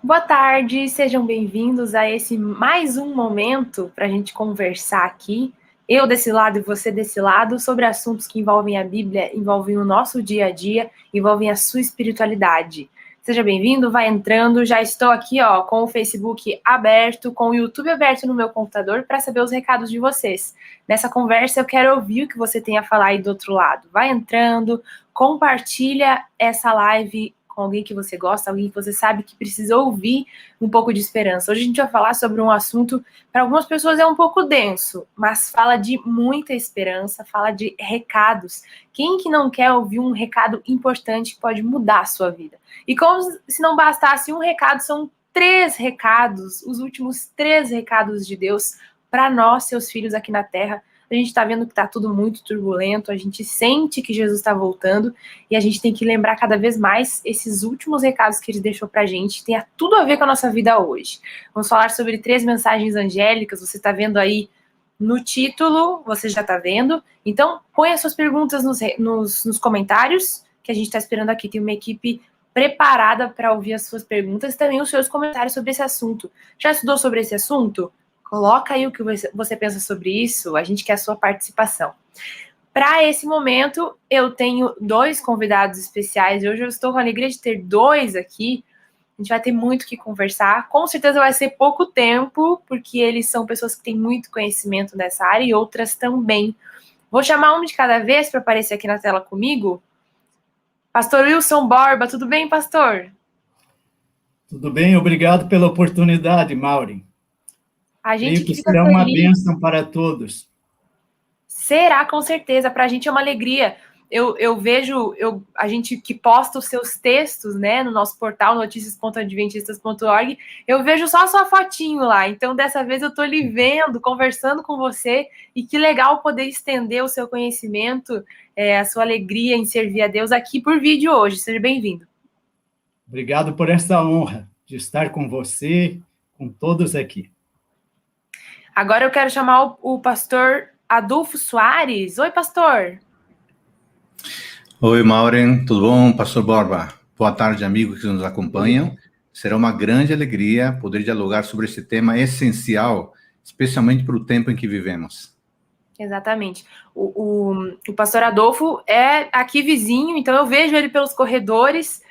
Boa tarde, sejam bem-vindos a esse mais um momento para a gente conversar aqui, eu desse lado e você desse lado, sobre assuntos que envolvem a Bíblia, envolvem o nosso dia a dia, envolvem a sua espiritualidade. Seja bem-vindo, vai entrando, já estou aqui com o Facebook aberto, com o YouTube aberto no meu computador para saber os recados de vocês. Nessa conversa eu quero ouvir o que você tem a falar aí do outro lado. Vai entrando, compartilha essa live com alguém que você gosta, alguém que você sabe que precisa ouvir um pouco de esperança. Hoje a gente vai falar sobre um assunto, para algumas pessoas é um pouco denso, mas fala de muita esperança, fala de recados. Quem que não quer ouvir um recado importante que pode mudar a sua vida? E como se não bastasse um recado, são 3 recados, os últimos 3 recados de Deus para nós, seus filhos aqui na Terra. A gente está vendo que está tudo muito turbulento, a gente sente que Jesus está voltando e a gente tem que lembrar cada vez mais esses últimos recados que ele deixou para a gente, tem tudo a ver com a nossa vida hoje. Vamos falar sobre 3 mensagens angélicas, você está vendo aí no título, você já está vendo. Então, põe as suas perguntas nos comentários, que a gente está esperando aqui, tem uma equipe preparada para ouvir as suas perguntas e também os seus comentários sobre esse assunto. Já estudou sobre esse assunto? Coloca aí o que você pensa sobre isso, a gente quer a sua participação. Para esse momento, eu tenho 2 convidados especiais, hoje eu estou com a alegria de ter 2 aqui, a gente vai ter muito o que conversar, com certeza vai ser pouco tempo, porque eles são pessoas que têm muito conhecimento nessa área e outras também. Vou chamar um de cada vez para aparecer aqui na tela comigo. Pastor Wilson Borba, tudo bem, pastor? Tudo bem, obrigado pela oportunidade, Maureen. A gente Creio que que fica será feliz. uma bênção para todos. Será, com certeza. Para a gente é uma alegria. Eu vejo a gente que posta os seus textos, né, no nosso portal, noticias.adventistas.org, eu vejo só a sua fotinho lá. Então, dessa vez, eu estou lhe vendo, conversando com você, e que legal poder estender o seu conhecimento, a sua alegria em servir a Deus aqui por vídeo hoje. Seja bem-vindo. Obrigado por essa honra de estar com você, com todos aqui. Agora eu quero chamar o pastor Adolfo Soares. Oi, pastor. Oi, Maureen, tudo bom? Pastor Borba. Boa tarde, amigos que nos acompanham. Será uma grande alegria poder dialogar sobre esse tema essencial, especialmente para o tempo em que vivemos. Exatamente. O pastor Adolfo é aqui vizinho, então eu vejo ele pelos corredores,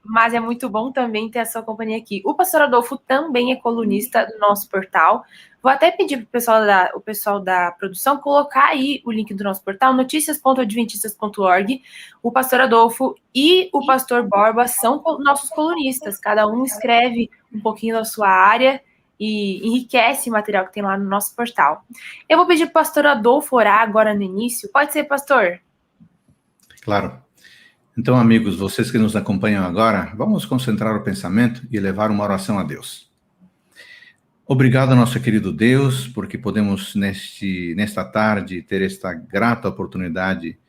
mas é muito bom também ter a sua companhia aqui. O pastor Adolfo também é colunista do nosso portal. Vou até pedir para o pessoal da produção colocar aí o link do nosso portal, noticias.adventistas.org. O pastor Adolfo e o pastor Borba são nossos colunistas, cada um escreve um pouquinho da sua área e enriquece o material que tem lá no nosso portal. Eu vou pedir para o pastor Adolfo orar agora no início. Pode ser, pastor? Claro. Então, amigos, vocês que nos acompanham agora, vamos concentrar o pensamento e levar uma oração a Deus. Obrigado, nosso querido Deus, porque podemos nesta tarde ter esta grata oportunidade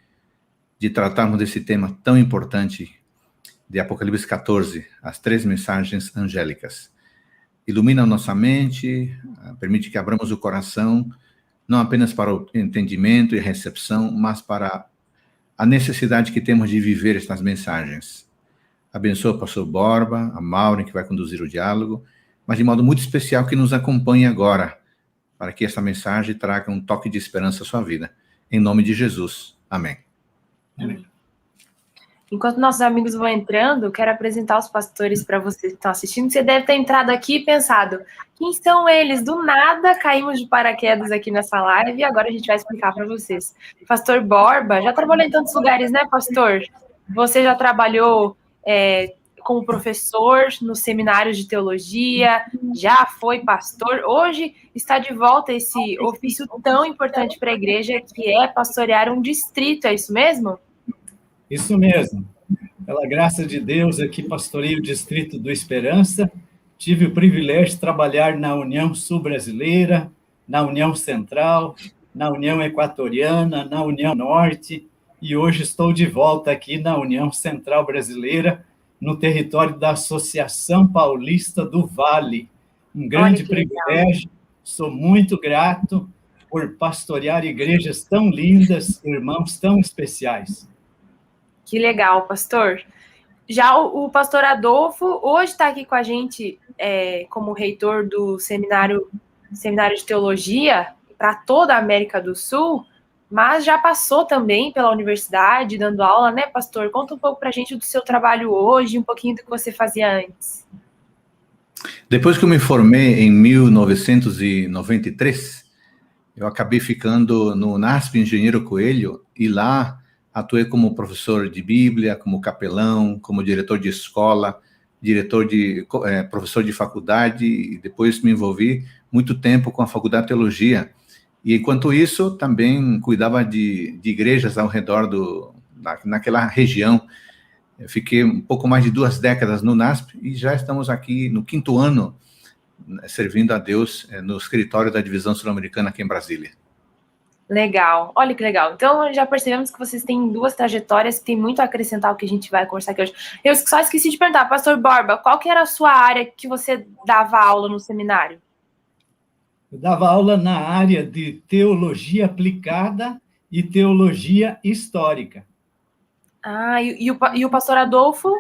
de tratarmos desse tema tão importante de Apocalipse 14, as 3 mensagens angélicas. Ilumina nossa mente, permite que abramos o coração, não apenas para o entendimento e recepção, mas para a necessidade que temos de viver estas mensagens. Abençoa o pastor Borba, a Maureen, que vai conduzir o diálogo, mas de modo muito especial que nos acompanhe agora, para que esta mensagem traga um toque de esperança à sua vida. Em nome de Jesus. Amém. Amém. Enquanto nossos amigos vão entrando, quero apresentar os pastores para vocês que estão assistindo. Você deve ter entrado aqui e pensado, quem são eles? Do nada caímos de paraquedas aqui nessa live e agora a gente vai explicar para vocês. Pastor Borba, já trabalhou em tantos lugares, né, pastor? Você já trabalhou como professor nos seminários de teologia, já foi pastor, hoje está de volta esse ofício tão importante para a igreja, que é pastorear um distrito, é isso mesmo? Isso mesmo. Pela graça de Deus, aqui pastorei o Distrito do Esperança. Tive o privilégio de trabalhar na União Sul-Brasileira, na União Central, na União Equatoriana, na União Norte, e hoje estou de volta aqui na União Central Brasileira, no território da Associação Paulista do Vale. Um grande privilégio, sou muito grato por pastorear igrejas tão lindas, irmãos tão especiais. Que legal, pastor. Já o pastor Adolfo hoje está aqui com a gente como reitor do seminário de teologia para toda a América do Sul, mas já passou também pela universidade dando aula, né, pastor? Conta um pouco para a gente do seu trabalho hoje, um pouquinho do que você fazia antes. Depois que eu me formei em 1993, eu acabei ficando no NASP Engenheiro Coelho e lá atuei como professor de Bíblia, como capelão, como diretor de escola, professor de faculdade, e depois me envolvi muito tempo com a Faculdade de Teologia. E, enquanto isso, também cuidava de igrejas ao redor naquela região. Eu fiquei um pouco mais de 2 décadas no NASP e já estamos aqui no 5º ano servindo a Deus no escritório da Divisão Sul-Americana aqui em Brasília. Legal, olha que legal. Então, já percebemos que vocês têm 2 trajetórias que tem muito a acrescentar ao que a gente vai conversar aqui hoje. Eu só esqueci de perguntar, pastor Borba, qual que era a sua área que você dava aula no seminário? Eu dava aula na área de teologia aplicada e teologia histórica. E o pastor Adolfo?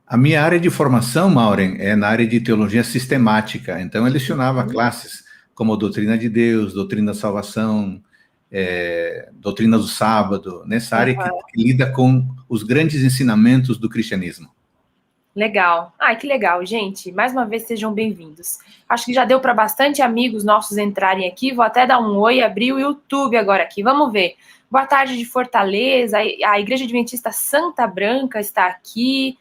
A minha área de formação, Maureen, é na área de teologia sistemática. Então, eu lecionava classes como doutrina de Deus, doutrina da salvação, doutrina do sábado, nessa área que lida com os grandes ensinamentos do cristianismo. Legal. Que legal, gente. Mais uma vez, sejam bem-vindos. Acho que já deu para bastante amigos nossos entrarem aqui. Vou até dar um oi, abrir o YouTube agora aqui. Vamos ver. Boa tarde de Fortaleza. A Igreja Adventista Santa Branca está aqui.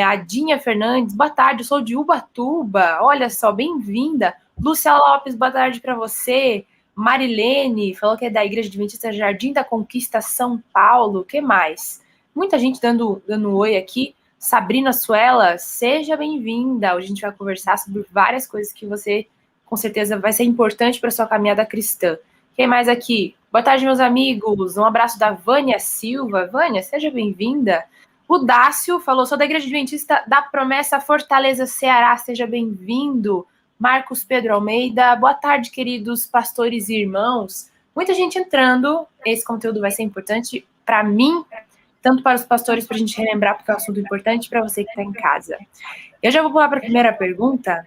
A Dinha Fernandes. Boa tarde, eu sou de Ubatuba. Olha só, bem-vinda. Lúcia Lopes, boa tarde para você. Marilene, falou que é da Igreja Adventista Jardim da Conquista, São Paulo. O que mais? Muita gente dando oi aqui. Sabrina Suela, seja bem-vinda. Hoje a gente vai conversar sobre várias coisas que você, com certeza, vai ser importante para a sua caminhada cristã. Quem mais aqui? Boa tarde, meus amigos. Um abraço da Vânia Silva. Vânia, seja bem-vinda. O Dácio falou, sou da Igreja Adventista da Promessa Fortaleza, Ceará. Seja bem-vindo. Marcos Pedro Almeida. Boa tarde, queridos pastores e irmãos. Muita gente entrando. Esse conteúdo vai ser importante para mim, tanto para os pastores, para a gente relembrar, porque é um assunto importante, para você que está em casa. Eu já vou pular para a primeira pergunta,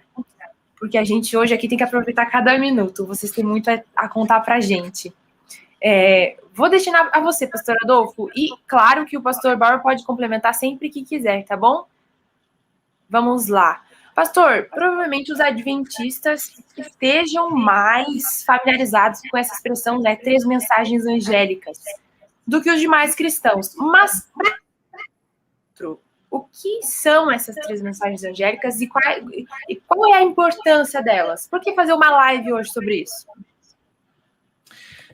porque a gente hoje aqui tem que aproveitar cada minuto. Vocês têm muito a contar para a gente. Vou destinar a você, pastor Adolfo, e claro que o pastor Bauer pode complementar sempre que quiser, tá bom? Vamos lá. Pastor, provavelmente os adventistas estejam mais familiarizados com essa expressão, né, 3 mensagens angélicas, do que os demais cristãos. Mas, o que são essas 3 mensagens angélicas e qual é a importância delas? Por que fazer uma live hoje sobre isso?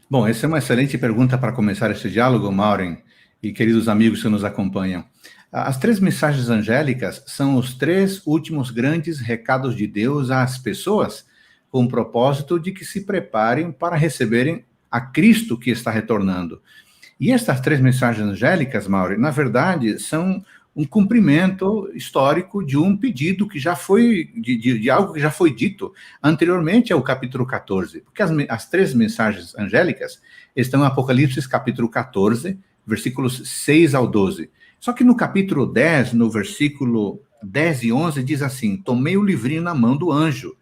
Bom, essa é uma excelente pergunta para começar esse diálogo, Maureen, e queridos amigos que nos acompanham. As 3 mensagens angélicas são os 3 últimos grandes recados de Deus às pessoas, com o propósito de que se preparem para receberem a Cristo que está retornando. E estas 3 mensagens angélicas, Maureen, na verdade, são um cumprimento histórico de um pedido que já foi, de algo que já foi dito anteriormente ao capítulo 14. Porque as 3 mensagens angélicas estão em Apocalipse capítulo 14, versículos 6 ao 12. Só que no capítulo 10, no versículo 10 e 11, diz assim: tomei o livrinho na mão do anjo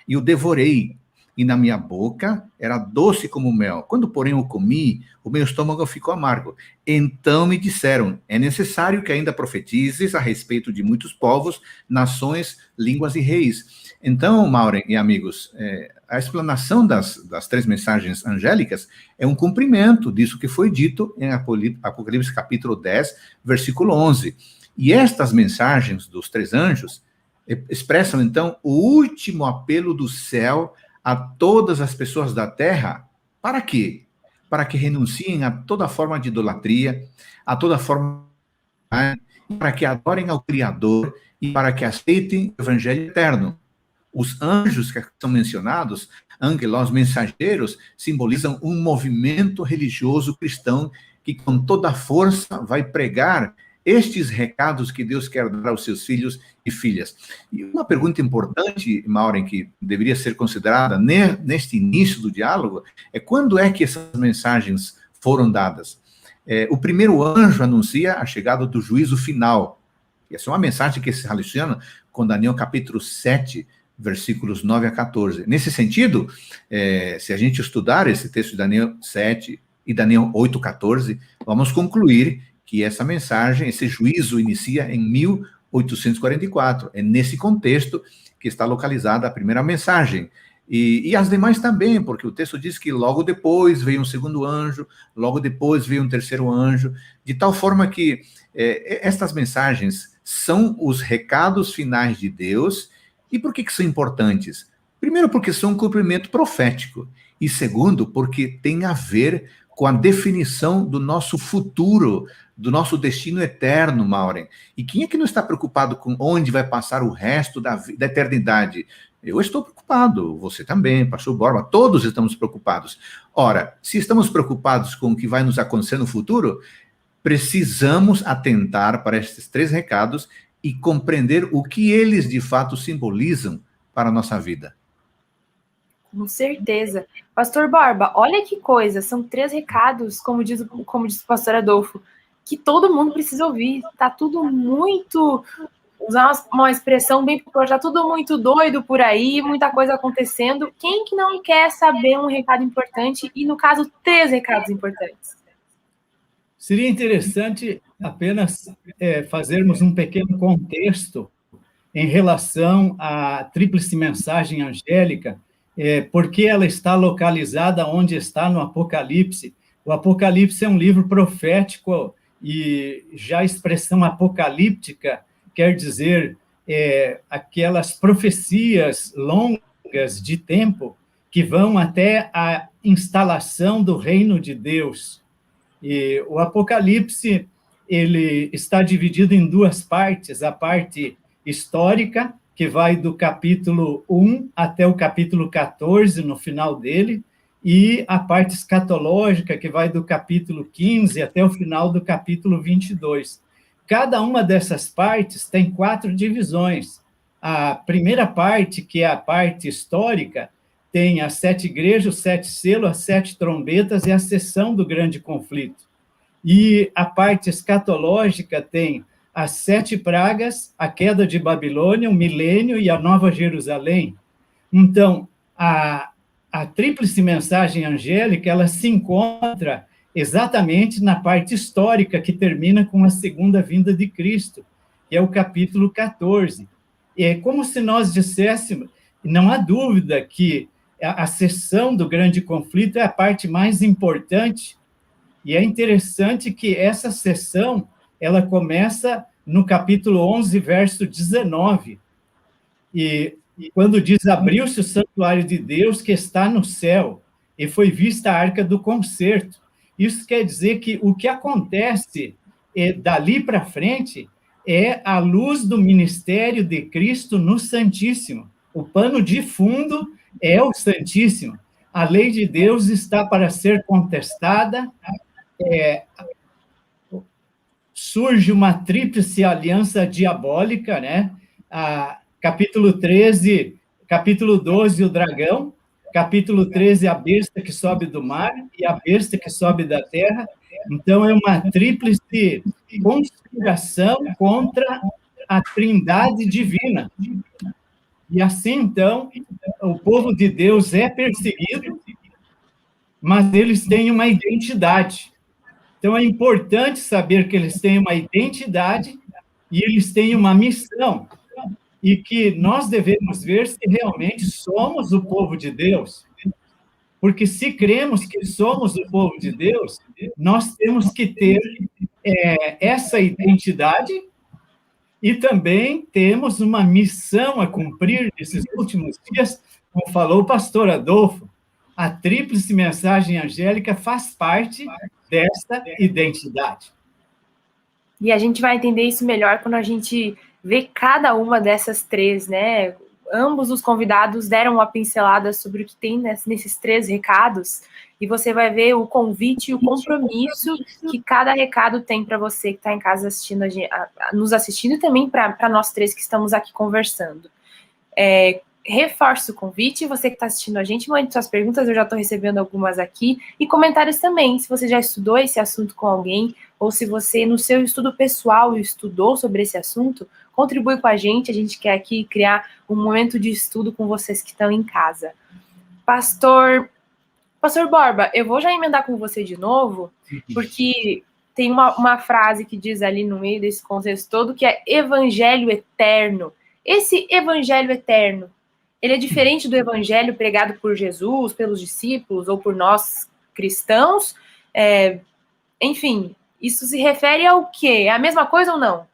e o devorei, e na minha boca era doce como mel. Quando, porém, o comi, o meu estômago ficou amargo. Então me disseram, é necessário que ainda profetizes a respeito de muitos povos, nações, línguas e reis. Então, Maureen e amigos, a explanação das 3 mensagens angélicas é um cumprimento disso que foi dito em Apocalipse capítulo 10, versículo 11. E estas mensagens dos 3 anjos expressam, então, o último apelo do céu a todas as pessoas da terra. Para quê? Para que renunciem a toda forma de idolatria, a toda forma de... para que adorem ao Criador e para que aceitem o Evangelho eterno. Os anjos que são mencionados, angelos, mensageiros, simbolizam um movimento religioso cristão que com toda força vai pregar estes recados que Deus quer dar aos seus filhos e filhas. E uma pergunta importante, Maureen, que deveria ser considerada neste início do diálogo, é quando é que essas mensagens foram dadas? o primeiro anjo anuncia a chegada do juízo final. Essa é uma mensagem que se relaciona com Daniel capítulo 7, versículos 9 a 14. Nesse sentido, se a gente estudar esse texto de Daniel 7 e Daniel 8, 14, vamos concluir que essa mensagem, esse juízo inicia em 1844. É nesse contexto que está localizada a primeira mensagem. E as demais também, porque o texto diz que logo depois veio um segundo anjo, logo depois veio um terceiro anjo, de tal forma que estas mensagens são os recados finais de Deus. E por que são importantes? Primeiro, porque são um cumprimento profético. E segundo, porque tem a ver com a definição do nosso futuro, do nosso destino eterno, Maureen. E quem é que não está preocupado com onde vai passar o resto da eternidade? Eu estou preocupado, você também, pastor Borba, todos estamos preocupados. Ora, se estamos preocupados com o que vai nos acontecer no futuro, precisamos atentar para esses 3 recados e compreender o que eles de fato simbolizam para a nossa vida. Com certeza. Pastor Borba, olha que coisa, são 3 recados, como diz o pastor Adolfo, que todo mundo precisa ouvir. Tá tudo muito, usar uma expressão bem popular, tá tudo muito doido por aí, muita coisa acontecendo. Quem que não quer saber um recado importante? E, no caso, 3 recados importantes. Seria interessante apenas fazermos um pequeno contexto em relação à tríplice mensagem angélica, porque ela está localizada onde está no Apocalipse. O Apocalipse é um livro profético e já a expressão apocalíptica quer dizer aquelas profecias longas de tempo que vão até a instalação do reino de Deus. E o Apocalipse ele está dividido em 2 partes, a parte histórica, que vai do capítulo 1 até o capítulo 14, no final dele, e a parte escatológica, que vai do capítulo 15 até o final do capítulo 22. Cada uma dessas partes tem 4 divisões. A primeira parte, que é a parte histórica, tem as 7 igrejas, os 7 selos, as 7 trombetas e a sessão do grande conflito. E a parte escatológica tem as 7 pragas, a queda de Babilônia, o milênio e a Nova Jerusalém. Então, a tríplice mensagem angélica, ela se encontra exatamente na parte histórica, que termina com a segunda vinda de Cristo, que é o capítulo 14. É como se nós disséssemos, não há dúvida que a sessão do grande conflito é a parte mais importante, e é interessante que essa sessão ela começa no capítulo 11, verso 19, e quando diz, abriu-se o santuário de Deus que está no céu, e foi vista a arca do concerto. Isso quer dizer que o que acontece dali para frente é a luz do ministério de Cristo no Santíssimo. O pano de fundo é o Santíssimo. A lei de Deus está para ser contestada, surge uma tríplice aliança diabólica, né? Capítulo 13, capítulo 12, o dragão, capítulo 13, a besta que sobe do mar e a besta que sobe da terra. Então, é uma tríplice conspiração contra a trindade divina. E assim, então, o povo de Deus é perseguido, mas eles têm uma identidade. Então, é importante saber que eles têm uma identidade e eles têm uma missão, e que nós devemos ver se realmente somos o povo de Deus. Porque se cremos que somos o povo de Deus, nós temos que ter essa identidade e também temos uma missão a cumprir nesses últimos dias, como falou o pastor Adolfo. A tríplice mensagem angélica faz parte dessa identidade. E a gente vai entender isso melhor quando a gente vê cada uma dessas 3, né? Ambos os convidados deram uma pincelada sobre o que tem nesses 3 recados, e você vai ver o convite e o compromisso que cada recado tem para você que está em casa nos assistindo, e também para nós 3 que estamos aqui conversando. reforço o convite, você que está assistindo a gente, mande suas perguntas, eu já estou recebendo algumas aqui, e comentários também, se você já estudou esse assunto com alguém, ou se você, no seu estudo pessoal, estudou sobre esse assunto, contribui com a gente quer aqui criar um momento de estudo com vocês que estão em casa. Pastor Borba, eu vou já emendar com você de novo, porque tem uma frase que diz ali no meio desse contexto todo, que é evangelho eterno. Esse evangelho eterno, ele é diferente do evangelho pregado por Jesus, pelos discípulos ou por nós cristãos? Enfim, isso se refere ao quê? É a mesma coisa ou não?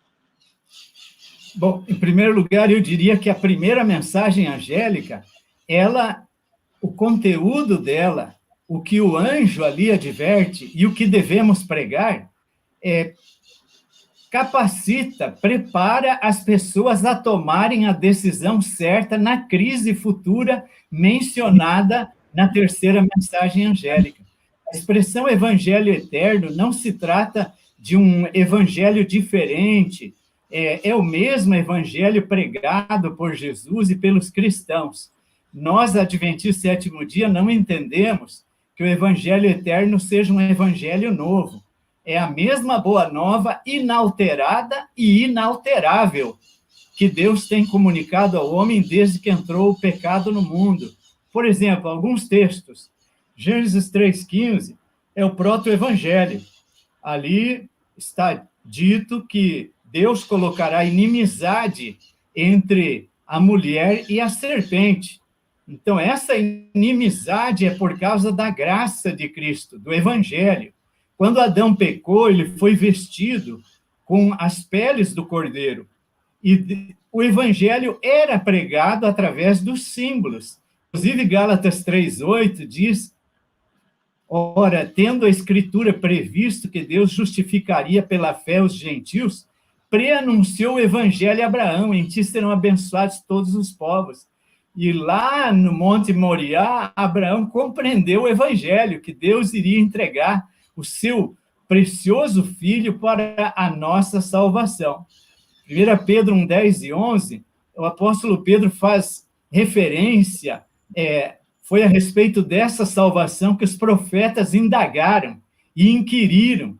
Bom, em primeiro lugar, eu diria que a primeira mensagem angélica, o conteúdo dela, o que o anjo ali adverte e o que devemos pregar, capacita, prepara as pessoas a tomarem a decisão certa na crise futura mencionada na terceira mensagem angélica. A expressão evangelho eterno não se trata de um evangelho diferente, é o mesmo evangelho pregado por Jesus e pelos cristãos. Nós, adventistas do sétimo dia, não entendemos que o evangelho eterno seja um evangelho novo. É a mesma boa nova, inalterada e inalterável, que Deus tem comunicado ao homem desde que entrou o pecado no mundo. Por exemplo, alguns textos. Gênesis 3,15 é o proto-evangelho. Ali está dito que Deus colocará inimizade entre a mulher e a serpente. Então, essa inimizade é por causa da graça de Cristo, do evangelho. Quando Adão pecou, ele foi vestido com as peles do cordeiro. E o evangelho era pregado através dos símbolos. Inclusive, Gálatas 3,8 diz: ora, tendo a Escritura previsto que Deus justificaria pela fé os gentios, preanunciou o evangelho a Abraão: em ti serão abençoados todos os povos. E lá no Monte Moriá, Abraão compreendeu o evangelho, que Deus iria entregar o seu precioso filho para a nossa salvação. 1 Pedro 1:10 e 11, o apóstolo Pedro faz referência, foi a respeito dessa salvação que os profetas indagaram e inquiriram,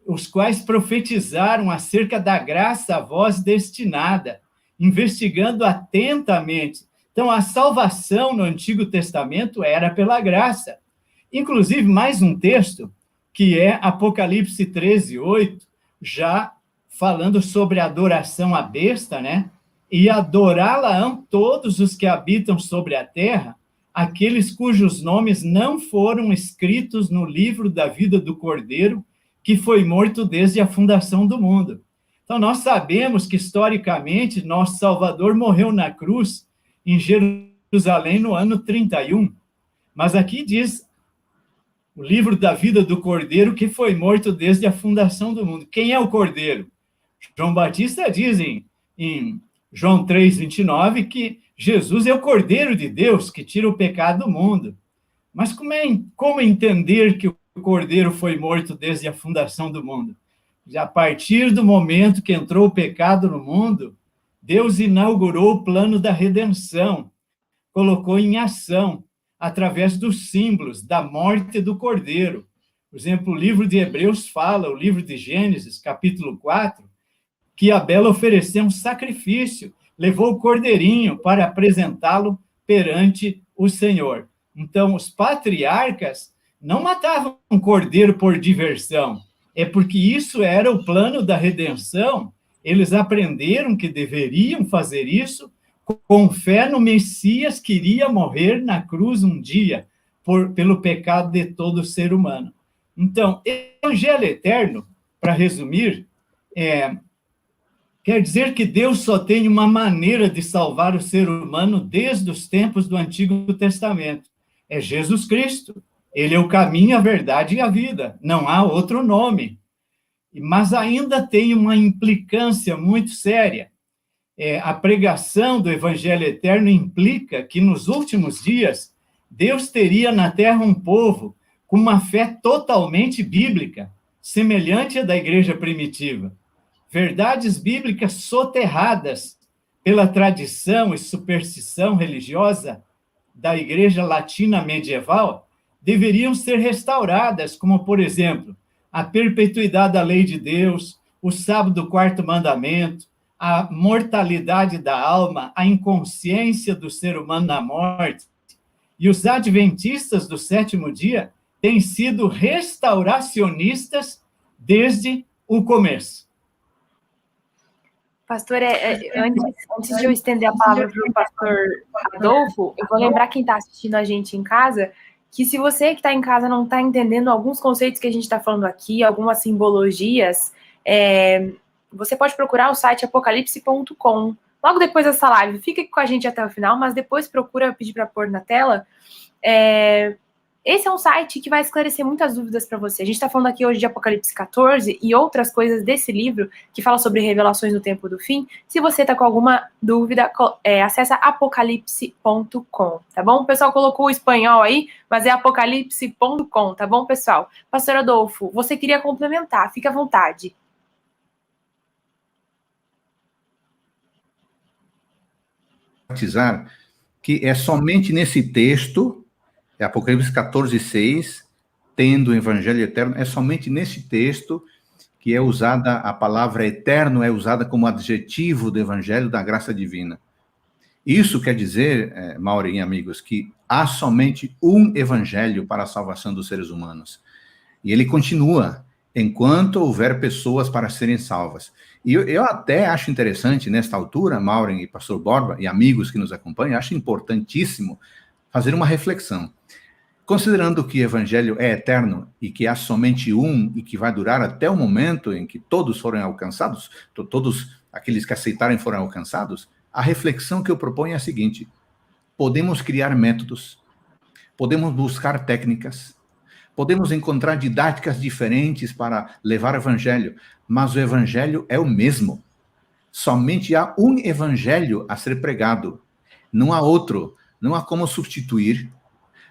os quais profetizaram acerca da graça a vós destinada, investigando atentamente. Então, a salvação no Antigo Testamento era pela graça. Inclusive, mais um texto, que é Apocalipse 13:8, já falando sobre a adoração à besta, né? E adorá-la-ão todos os que habitam sobre a terra, aqueles cujos nomes não foram escritos no livro da vida do Cordeiro, que foi morto desde a fundação do mundo. Então, nós sabemos que, historicamente, nosso Salvador morreu na cruz em Jerusalém no ano 31. Mas aqui diz o livro da vida do Cordeiro, que foi morto desde a fundação do mundo. Quem é o Cordeiro? João Batista diz em João 3:29 que Jesus é o Cordeiro de Deus que tira o pecado do mundo. Mas como entender que o Cordeiro foi morto desde a fundação do mundo? A partir do momento que entrou o pecado no mundo, Deus inaugurou o plano da redenção, colocou em ação, através dos símbolos da morte do Cordeiro. Por exemplo, o livro de Hebreus fala, o livro de Gênesis, capítulo 4, que Abel ofereceu um sacrifício, levou o cordeirinho para apresentá-lo perante o Senhor. Então, os patriarcas não matavam um cordeiro por diversão, é porque isso era o plano da redenção. Eles aprenderam que deveriam fazer isso com fé no Messias que iria morrer na cruz um dia pelo pecado de todo ser humano. Então, evangelho eterno, para resumir, quer dizer que Deus só tem uma maneira de salvar o ser humano desde os tempos do Antigo Testamento. É Jesus Cristo. Ele é o caminho, a verdade e a vida. Não há outro nome. Mas ainda tem uma implicância muito séria. A pregação do evangelho eterno implica que, nos últimos dias, Deus teria na terra um povo com uma fé totalmente bíblica, semelhante à da igreja primitiva. Verdades bíblicas soterradas pela tradição e superstição religiosa da Igreja Latina medieval, deveriam ser restauradas, como, por exemplo, a perpetuidade da lei de Deus, o sábado do quarto mandamento, a mortalidade da alma, a inconsciência do ser humano na morte. E os adventistas do sétimo dia têm sido restauracionistas desde o começo. Pastor, antes de eu estender a palavra para o pastor Adolfo, eu vou lembrar quem está assistindo a gente em casa, que se você que está em casa não está entendendo alguns conceitos que a gente está falando aqui, algumas simbologias, você pode procurar o site apocalipse.com. Logo depois dessa live, fica aqui com a gente até o final, mas depois procura, pedir para pôr na tela. Esse é um site que vai esclarecer muitas dúvidas para você. A gente está falando aqui hoje de Apocalipse 14 e outras coisas desse livro que fala sobre revelações no tempo do fim. Se você está com alguma dúvida, acessa apocalipse.com, tá bom? O pessoal colocou o espanhol aí, mas é apocalipse.com, tá bom, pessoal? Pastor Adolfo, você queria complementar, fica à vontade. Que é somente nesse texto, Apocalipse 14:6, tendo o evangelho eterno, é somente nesse texto que é usada a palavra eterno, é usada como adjetivo do evangelho da graça divina. Isso quer dizer, Maureen e amigos, que há somente um evangelho para a salvação dos seres humanos. E ele continua, enquanto houver pessoas para serem salvas. E eu até acho interessante, nesta altura, Maureen e pastor Borba, e amigos que nos acompanham, acho importantíssimo fazer uma reflexão. Considerando que o evangelho é eterno e que há somente um e que vai durar até o momento em que todos forem alcançados, todos aqueles que aceitarem foram alcançados, a reflexão que eu proponho é a seguinte: podemos criar métodos, podemos buscar técnicas, podemos encontrar didáticas diferentes para levar o evangelho, mas o evangelho é o mesmo. Somente há um evangelho a ser pregado. Não há outro. Não há como substituir.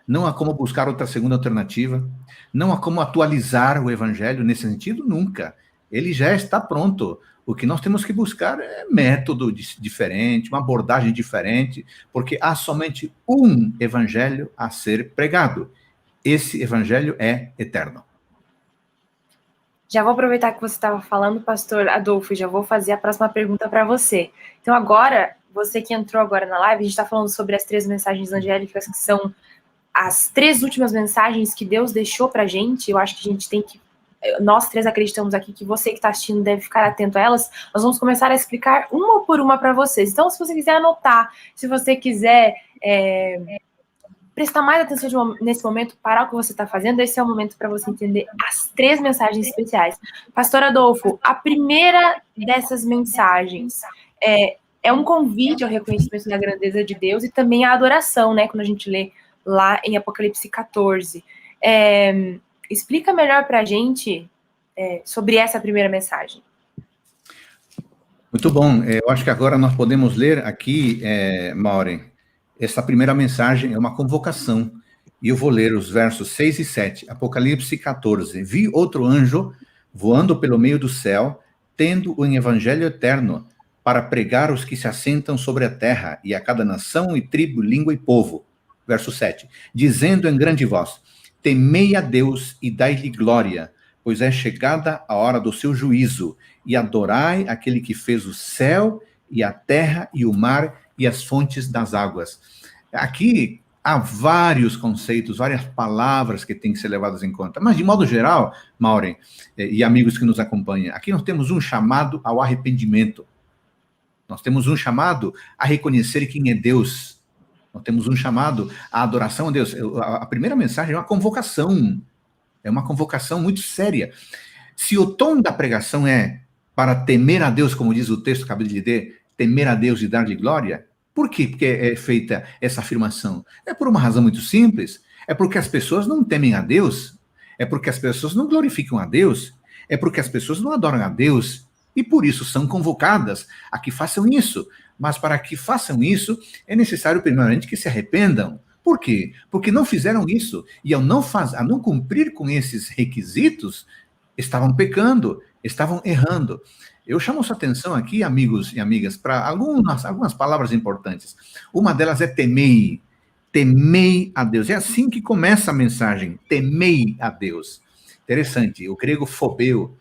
Não há como buscar outra segunda alternativa. Não há como atualizar o evangelho nesse sentido, nunca. Ele já está pronto. O que nós temos que buscar é método diferente, uma abordagem diferente, porque há somente um evangelho a ser pregado. Esse evangelho é eterno. Já vou aproveitar que você estava falando, pastor Adolfo, já vou fazer a próxima pergunta para você. Então agora, você que entrou agora na live, a gente está falando sobre as 3 mensagens angélicas, que são as 3 últimas mensagens que Deus deixou para a gente. Eu acho que a gente tem que, nós 3 acreditamos aqui que você que está assistindo deve ficar atento a elas. Nós vamos começar a explicar uma por uma para vocês. Então, se você quiser anotar, se você quiser prestar mais atenção nesse momento, parar o que você está fazendo, esse é o momento para você entender as 3 mensagens especiais. Pastor Adolfo, a primeira dessas mensagens é um convite ao reconhecimento da grandeza de Deus e também à adoração, né? Quando a gente lê lá em Apocalipse 14. Explica melhor para a gente sobre essa primeira mensagem. Muito bom. Eu acho que agora nós podemos ler aqui, Maureen, essa primeira mensagem é uma convocação. E eu vou ler os versos 6 e 7. Apocalipse 14. Vi outro anjo voando pelo meio do céu, tendo um evangelho eterno, para pregar os que se assentam sobre a terra, e a cada nação e tribo, língua e povo. Verso 7. Dizendo em grande voz: temei a Deus e dai-lhe glória, pois é chegada a hora do seu juízo, e adorai aquele que fez o céu e a terra e o mar e as fontes das águas. Aqui há vários conceitos, várias palavras que têm que ser levadas em conta. Mas, de modo geral, Maureen e amigos que nos acompanham, aqui nós temos um chamado ao arrependimento. Nós temos um chamado a reconhecer quem é Deus. Nós temos um chamado à adoração a Deus. A primeira mensagem é uma convocação. É uma convocação muito séria. Se o tom da pregação é para temer a Deus, como diz o texto que acabei de ler, temer a Deus e dar-lhe glória, por quê? Porque é feita essa afirmação? É por uma razão muito simples. É porque as pessoas não temem a Deus. É porque as pessoas não glorificam a Deus. É porque as pessoas não adoram a Deus. E por isso são convocadas a que façam isso. Mas para que façam isso, é necessário primeiramente que se arrependam. Por quê? Porque não fizeram isso. E ao não cumprir com esses requisitos, estavam pecando, estavam errando. Eu chamo sua atenção aqui, amigos e amigas, para algumas palavras importantes. Uma delas é temei. Temei a Deus. É assim que começa a mensagem. Temei a Deus. Interessante. O grego phobeo,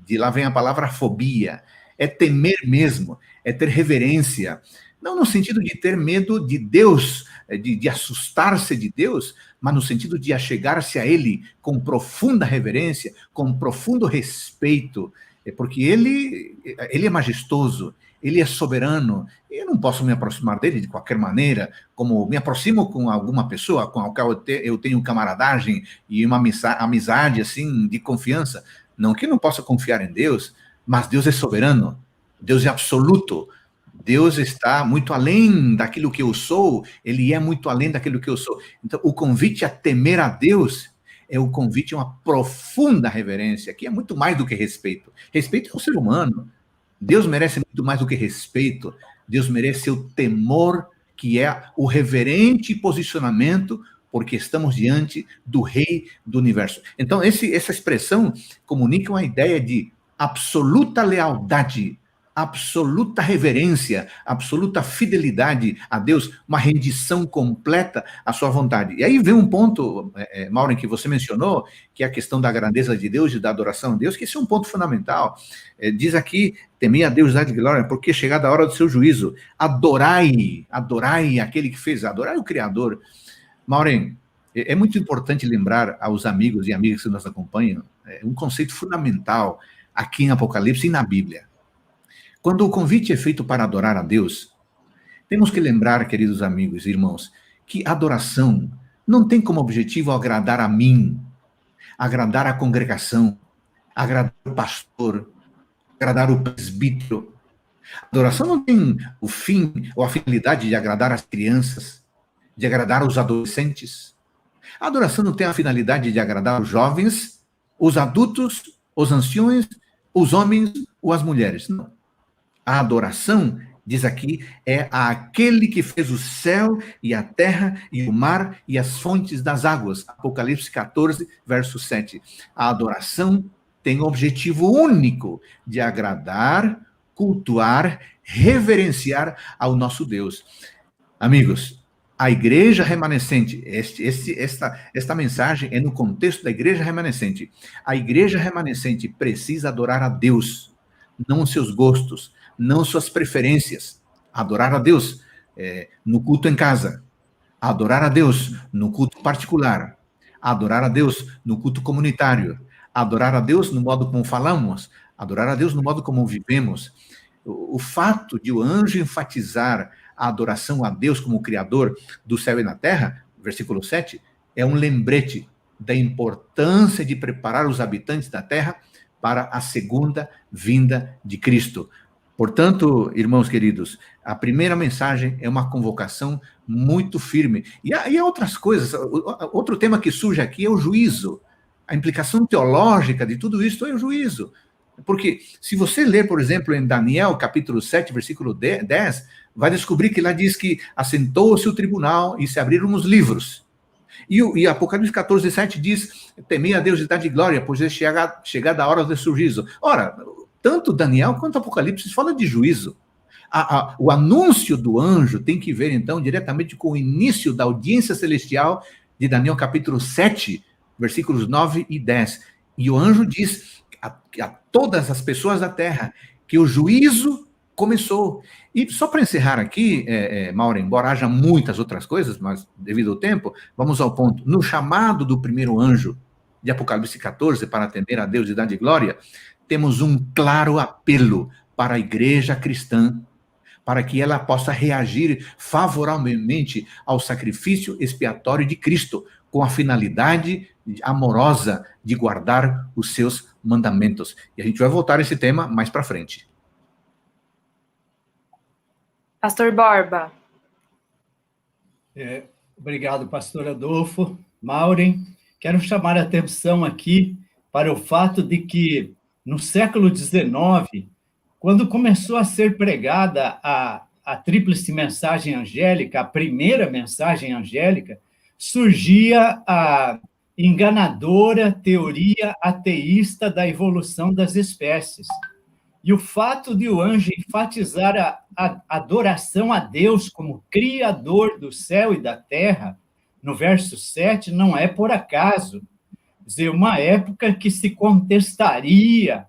de lá vem a palavra fobia. É temer mesmo, é ter reverência. Não no sentido de ter medo de Deus, de assustar-se de Deus, mas no sentido de achegar-se a Ele com profunda reverência, com profundo respeito, porque Ele é majestoso, Ele é soberano. Eu não posso me aproximar dele de qualquer maneira, como me aproximo com alguma pessoa com a qual eu tenho camaradagem e uma amizade assim de confiança. Não que eu não possa confiar em Deus, mas Deus é soberano, Deus é absoluto. Deus está muito além daquilo que eu sou, Ele é muito além daquilo que eu sou. Então, o convite a temer a Deus é o convite a uma profunda reverência, que é muito mais do que respeito. Respeito é o ser humano. Deus merece muito mais do que respeito. Deus merece o temor, que é o reverente posicionamento, porque estamos diante do Rei do Universo. Então, essa expressão comunica uma ideia de absoluta lealdade, absoluta reverência, absoluta fidelidade a Deus, uma rendição completa à sua vontade. E aí vem um ponto, Maureen, que você mencionou, que é a questão da grandeza de Deus e da adoração a Deus, que esse é um ponto fundamental. Diz aqui, temei a Deus, dai glória, porque chegada a hora do seu juízo, adorai aquele que fez, adorai o Criador. Maureen, é muito importante lembrar aos amigos e amigas que nos acompanham um conceito fundamental aqui em Apocalipse e na Bíblia. Quando o convite é feito para adorar a Deus, temos que lembrar, queridos amigos e irmãos, que adoração não tem como objetivo agradar a mim, agradar a congregação, agradar o pastor, agradar o presbítero. Adoração não tem o fim ou a finalidade de agradar as crianças, de agradar os adolescentes. A adoração não tem a finalidade de agradar os jovens, os adultos, os anciões, os homens ou as mulheres. Não. A adoração, diz aqui, é aquele que fez o céu e a terra e o mar e as fontes das águas. Apocalipse 14, verso 7. A adoração tem o objetivo único de agradar, cultuar, reverenciar ao nosso Deus. Amigos, a igreja remanescente, esta mensagem é no contexto da igreja remanescente. A igreja remanescente precisa adorar a Deus, não os seus gostos, não suas preferências. Adorar a Deus no culto em casa, adorar a Deus no culto particular, adorar a Deus no culto comunitário, adorar a Deus no modo como falamos, adorar a Deus no modo como vivemos. O fato de o anjo enfatizar a adoração a Deus como Criador do céu e da terra, versículo 7, é um lembrete da importância de preparar os habitantes da terra para a segunda vinda de Cristo. Portanto, irmãos queridos, a primeira mensagem é uma convocação muito firme. E há outras coisas. Outro tema que surge aqui é o juízo. A implicação teológica de tudo isso é o juízo. Porque se você ler, por exemplo, em Daniel, capítulo 7, versículo 10, vai descobrir que lá diz que assentou-se o tribunal e se abriram os livros. E Apocalipse 14, 7 diz, temei a Deus e dai glória, pois é chegada a hora do seu juízo. Ora, tanto Daniel quanto Apocalipse fala de juízo. O anúncio do anjo tem que ver, então, diretamente com o início da audiência celestial de Daniel capítulo 7, versículos 9 e 10. E o anjo diz a todas as pessoas da terra que o juízo começou. E só para encerrar aqui, Maureen, embora haja muitas outras coisas, mas devido ao tempo, vamos ao ponto. No chamado do primeiro anjo de Apocalipse 14, para temer a Deus e dar de glória, temos um claro apelo para a igreja cristã, para que ela possa reagir favoravelmente ao sacrifício expiatório de Cristo, com a finalidade amorosa de guardar os seus mandamentos. E a gente vai voltar a esse tema mais para frente. Pastor Borba. Obrigado, pastor Adolfo. Maureen, quero chamar a atenção aqui para o fato de que, no século XIX, quando começou a ser pregada a tríplice mensagem angélica, a primeira mensagem angélica, surgia enganadora teoria ateísta da evolução das espécies. E o fato de o anjo enfatizar a adoração a Deus como Criador do céu e da terra, no verso 7, não é por acaso. Quer dizer, uma época que se contestaria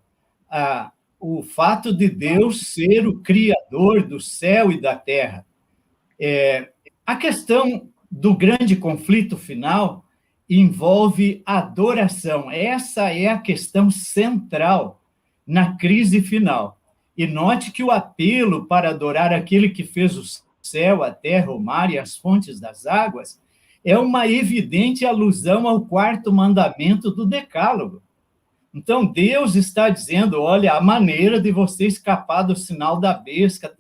o fato de Deus ser o Criador do céu e da terra. A questão do grande conflito final envolve adoração. Essa é a questão central na crise final. E note que o apelo para adorar aquele que fez o céu, a terra, o mar e as fontes das águas é uma evidente alusão ao quarto mandamento do Decálogo. Então, Deus está dizendo, olha, a maneira de você escapar do sinal da besta,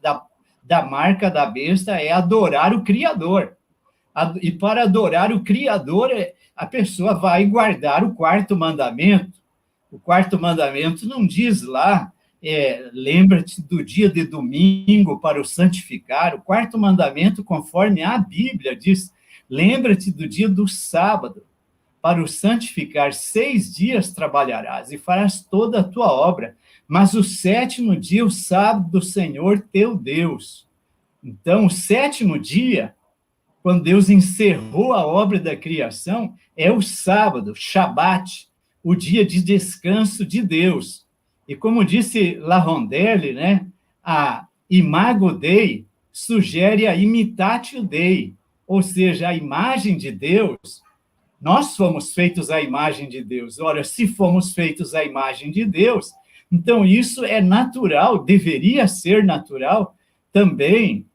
da marca da besta, é adorar o Criador. E para adorar o Criador, a pessoa vai guardar o quarto mandamento. O quarto mandamento não diz lá, lembra-te do dia de domingo para o santificar. O quarto mandamento, conforme a Bíblia, diz, lembra-te do dia do sábado para o santificar. 6 dias trabalharás e farás toda a tua obra, mas o 7º dia, o sábado do Senhor teu Deus. Então, o 7º dia, quando Deus encerrou a obra da criação, é o sábado, Shabat, o dia de descanso de Deus. E como disse La Rondelli, né, a Imago Dei sugere a Imitatio Dei, ou seja, a imagem de Deus. Nós fomos feitos à imagem de Deus. Ora, se fomos feitos à imagem de Deus, então isso é natural, deveria ser natural também,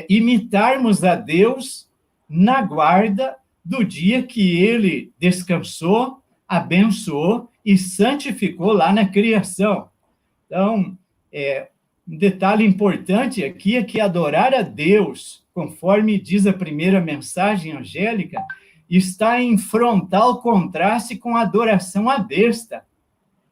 imitarmos a Deus na guarda do dia que ele descansou, abençoou e santificou lá na criação. Então, um detalhe importante aqui é que adorar a Deus, conforme diz a primeira mensagem angélica, está em frontal contraste com a adoração à besta.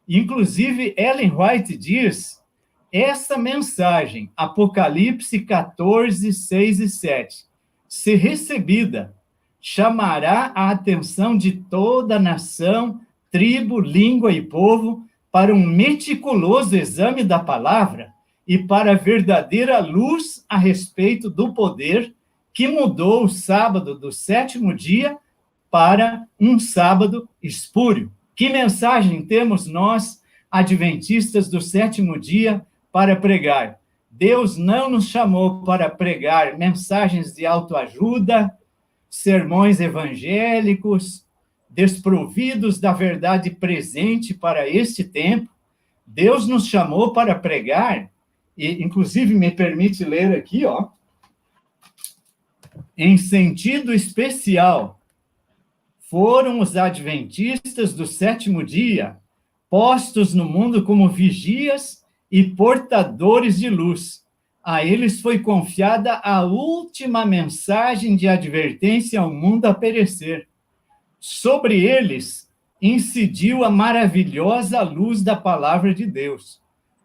Inclusive, Ellen White diz, essa mensagem, Apocalipse 14, 6 e 7, se recebida, chamará a atenção de toda a nação, tribo, língua e povo para um meticuloso exame da palavra e para a verdadeira luz a respeito do poder que mudou o sábado do 7º dia para um sábado espúrio. Que mensagem temos nós, adventistas do 7º dia, para pregar? Deus não nos chamou para pregar mensagens de autoajuda, sermões evangélicos, desprovidos da verdade presente para este tempo. Deus nos chamou para pregar, e inclusive me permite ler aqui, em sentido especial, foram os adventistas do 7º dia, postos no mundo como vigias e portadores de luz. A eles foi confiada a última mensagem de advertência ao mundo a perecer. Sobre eles incidiu a maravilhosa luz da palavra de Deus.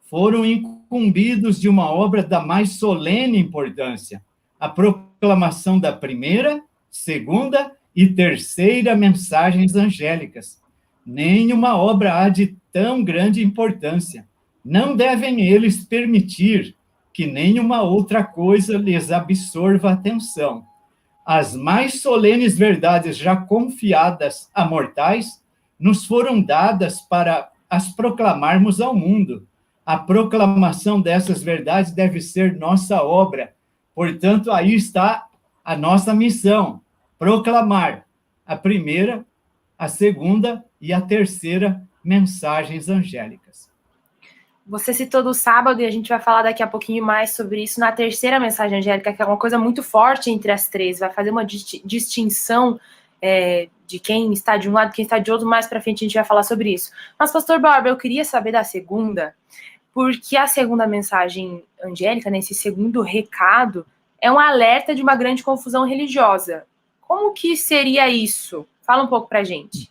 Foram incumbidos de uma obra da mais solene importância, a proclamação da primeira, segunda e terceira mensagens angélicas. Nenhuma obra há de tão grande importância. Não devem eles permitir que nenhuma outra coisa lhes absorva a atenção. As mais solenes verdades já confiadas a mortais nos foram dadas para as proclamarmos ao mundo. A proclamação dessas verdades deve ser nossa obra. Portanto, aí está a nossa missão, proclamar a primeira, a segunda e a terceira mensagens angélicas. Você citou do sábado e a gente vai falar daqui a pouquinho mais sobre isso na terceira mensagem angélica, que é uma coisa muito forte entre as três, vai fazer uma distinção de quem está de um lado e quem está de outro. Mais para frente a gente vai falar sobre isso. Mas, pastor Borba, eu queria saber da segunda, porque a segunda mensagem angélica, nesse segundo recado, é um alerta de uma grande confusão religiosa. Como que seria isso? Fala um pouco para a gente.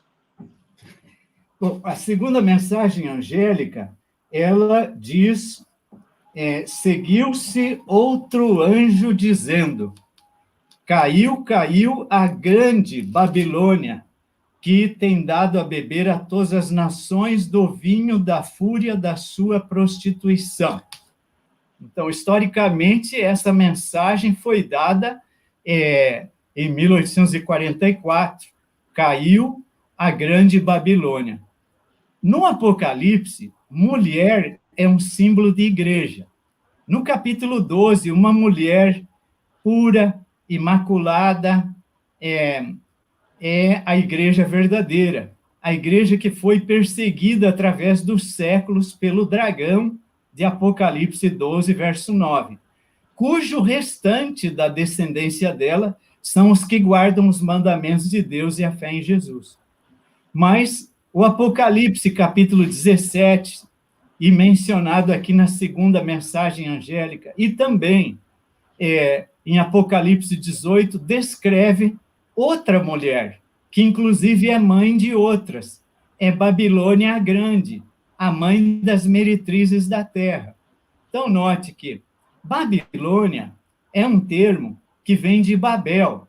Bom, a segunda mensagem angélica, ela diz, seguiu-se outro anjo dizendo, caiu a grande Babilônia, que tem dado a beber a todas as nações do vinho da fúria da sua prostituição. Então, historicamente, essa mensagem foi dada em 1844. Caiu a Grande Babilônia. No Apocalipse, mulher é um símbolo de igreja. No capítulo 12, uma mulher pura, imaculada, é a igreja verdadeira, a igreja que foi perseguida através dos séculos pelo dragão de Apocalipse 12, verso 9, cujo restante da descendência dela são os que guardam os mandamentos de Deus e a fé em Jesus. Mas o Apocalipse, capítulo 17, e mencionado aqui na segunda mensagem angélica, e também em Apocalipse 18, descreve outra mulher, que inclusive é mãe de outras, é Babilônia a Grande, a mãe das meretrizes da terra. Então, note que Babilônia é um termo que vem de Babel,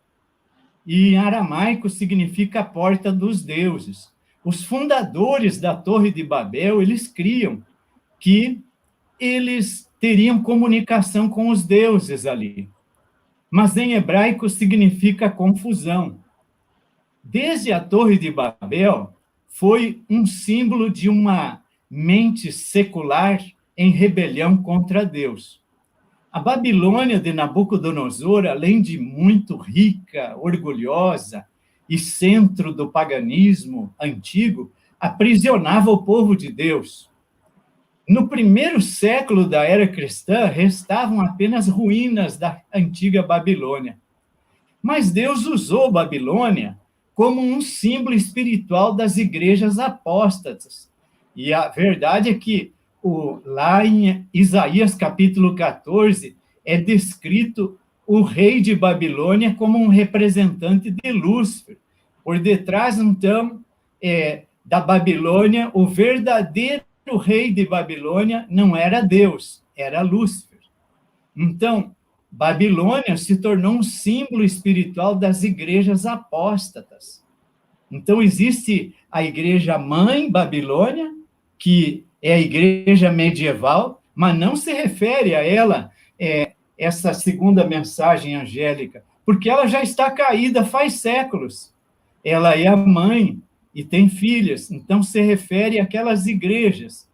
e em aramaico significa porta dos deuses. Os fundadores da Torre de Babel, eles criam que eles teriam comunicação com os deuses ali. Mas em hebraico significa confusão. Desde a Torre de Babel, foi um símbolo de uma mente secular em rebelião contra Deus. A Babilônia de Nabucodonosor, além de muito rica, orgulhosa e centro do paganismo antigo, aprisionava o povo de Deus. No primeiro século da era cristã, restavam apenas ruínas da antiga Babilônia. Mas Deus usou Babilônia como um símbolo espiritual das igrejas apóstatas. E a verdade é que lá em Isaías capítulo 14, é descrito o rei de Babilônia como um representante de Lúcifer. Por detrás, então, da Babilônia, o verdadeiro rei de Babilônia não era Deus, era Lúcifer. Então, Babilônia se tornou um símbolo espiritual das igrejas apóstatas. Então, existe a igreja mãe Babilônia, que é a igreja medieval, mas não se refere a ela essa segunda mensagem angélica, porque ela já está caída faz séculos. Ela é a mãe e tem filhas, então se refere àquelas igrejas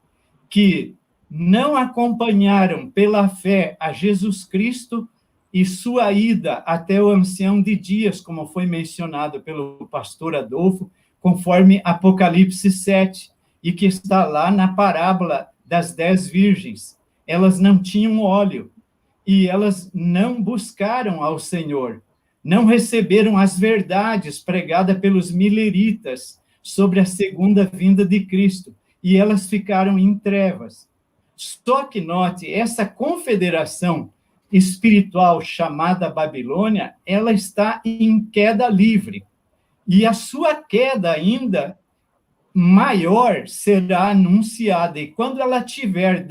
que não acompanharam pela fé a Jesus Cristo e sua ida até o ancião de dias, como foi mencionado pelo pastor Adolfo, conforme Apocalipse 7, e que está lá na parábola das 10 virgens. Elas não tinham óleo, e elas não buscaram ao Senhor, não receberam as verdades pregadas pelos mileritas sobre a segunda vinda de Cristo, e elas ficaram em trevas. Só que note, essa confederação espiritual chamada Babilônia, ela está em queda livre, e a sua queda ainda maior será anunciada, e quando ela tiver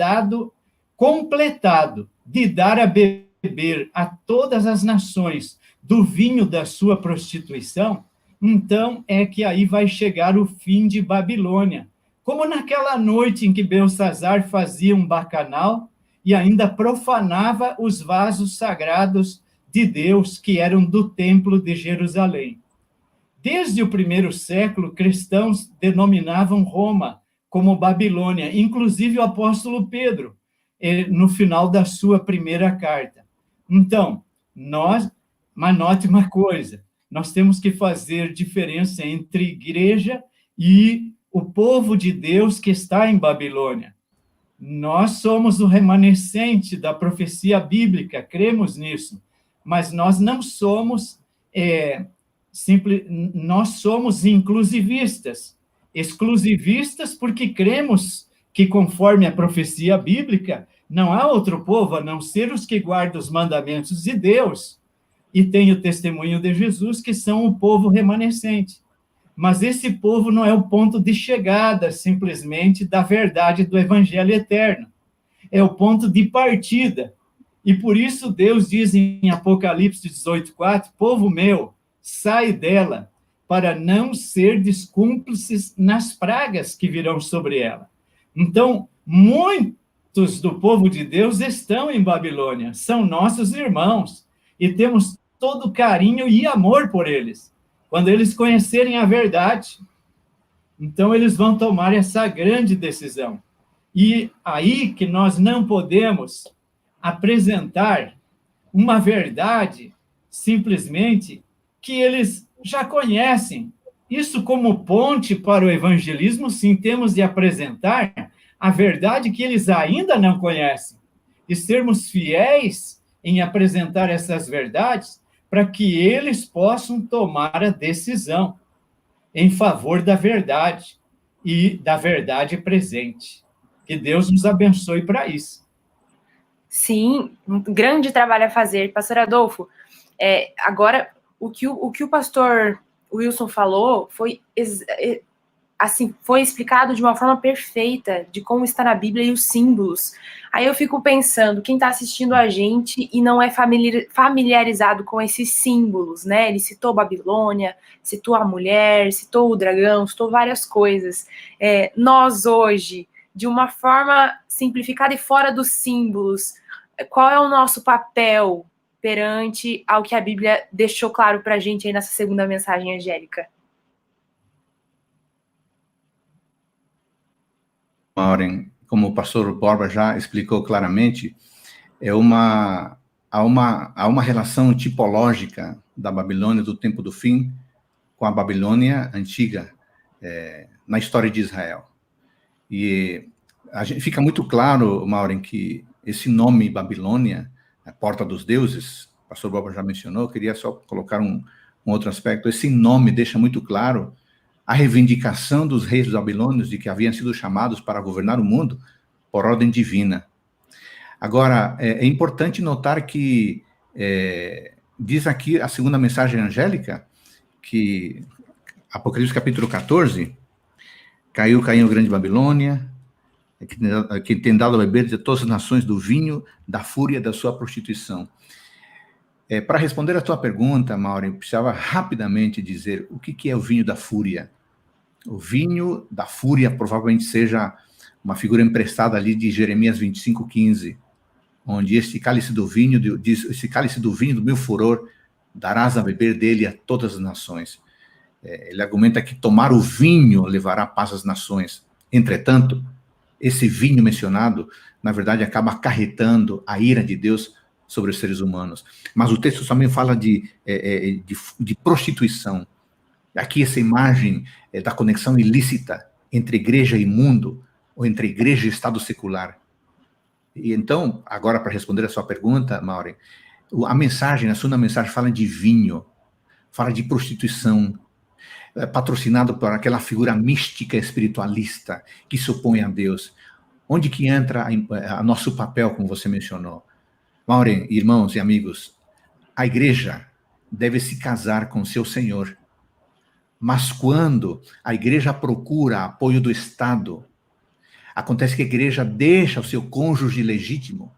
completado de dar a beber a todas as nações do vinho da sua prostituição, então é que aí vai chegar o fim de Babilônia, como naquela noite em que Belsazzar fazia um bacanal e ainda profanava os vasos sagrados de Deus que eram do templo de Jerusalém. Desde o primeiro século, cristãos denominavam Roma como Babilônia, inclusive o apóstolo Pedro, no final da sua primeira carta. Então, mas note uma coisa, nós temos que fazer diferença entre igreja e o povo de Deus que está em Babilônia. Nós somos o remanescente da profecia bíblica, cremos nisso, mas nós não somos nós somos inclusivistas, exclusivistas porque cremos que, conforme a profecia bíblica, não há outro povo a não ser os que guardam os mandamentos de Deus e têm o testemunho de Jesus, que são o povo remanescente. Mas esse povo não é o ponto de chegada, simplesmente, da verdade do evangelho eterno. É o ponto de partida. E por isso Deus diz em Apocalipse 18:4, povo meu, sai dela, para não ser cúmplices nas pragas que virão sobre ela. Então, muitos do povo de Deus estão em Babilônia, são nossos irmãos, e temos todo carinho e amor por eles. Quando eles conhecerem a verdade, então eles vão tomar essa grande decisão. E aí que nós não podemos apresentar uma verdade simplesmente que eles já conhecem. Isso como ponte para o evangelismo, sim, temos de apresentar a verdade que eles ainda não conhecem. E sermos fiéis em apresentar essas verdades para que eles possam tomar a decisão em favor da verdade e da verdade presente. Que Deus nos abençoe para isso. Sim, um grande trabalho a fazer. Pastor Adolfo, agora, o que o pastor Wilson falou foi explicado de uma forma perfeita de como está na Bíblia e os símbolos. Aí eu fico pensando, quem está assistindo a gente e não é familiarizado com esses símbolos, né? Ele citou Babilônia, citou a mulher, citou o dragão, citou várias coisas. Nós hoje, de uma forma simplificada e fora dos símbolos, qual é o nosso papel perante ao que a Bíblia deixou claro para a gente aí nessa segunda mensagem angélica? Maureen, como o pastor Borba já explicou claramente, há uma relação tipológica da Babilônia do tempo do fim com a Babilônia antiga na história de Israel. E fica muito claro, Maureen, que esse nome Babilônia, a porta dos deuses, o pastor Borba já mencionou, eu queria só colocar um outro aspecto. Esse nome deixa muito claro a reivindicação dos reis babilônios de que haviam sido chamados para governar o mundo por ordem divina. Agora, é importante notar que diz aqui a segunda mensagem angélica, que Apocalipse capítulo 14, caiu grande Babilônia, que tem dado a beber de todas as nações do vinho da fúria da sua prostituição. Para responder a tua pergunta, Maureen, eu precisava rapidamente dizer o que é o vinho da fúria. O vinho da fúria provavelmente seja uma figura emprestada ali de Jeremias 25:15, onde esse cálice do vinho do meu furor darás a beber dele a todas as nações. Ele argumenta que tomar o vinho levará paz às nações. Entretanto, esse vinho mencionado, na verdade, acaba acarretando a ira de Deus sobre os seres humanos. Mas o texto também fala de prostituição. Aqui essa imagem da conexão ilícita entre igreja e mundo, ou entre igreja e estado secular. E então, agora para responder a sua pergunta, Maureen, a segunda mensagem fala de vinho, fala de prostituição, patrocinado por aquela figura mística espiritualista que se opõe a Deus. Onde que entra a nosso papel, como você mencionou? Maureen, irmãos e amigos, a igreja deve se casar com seu Senhor. Mas quando a igreja procura apoio do Estado, acontece que a igreja deixa o seu cônjuge legítimo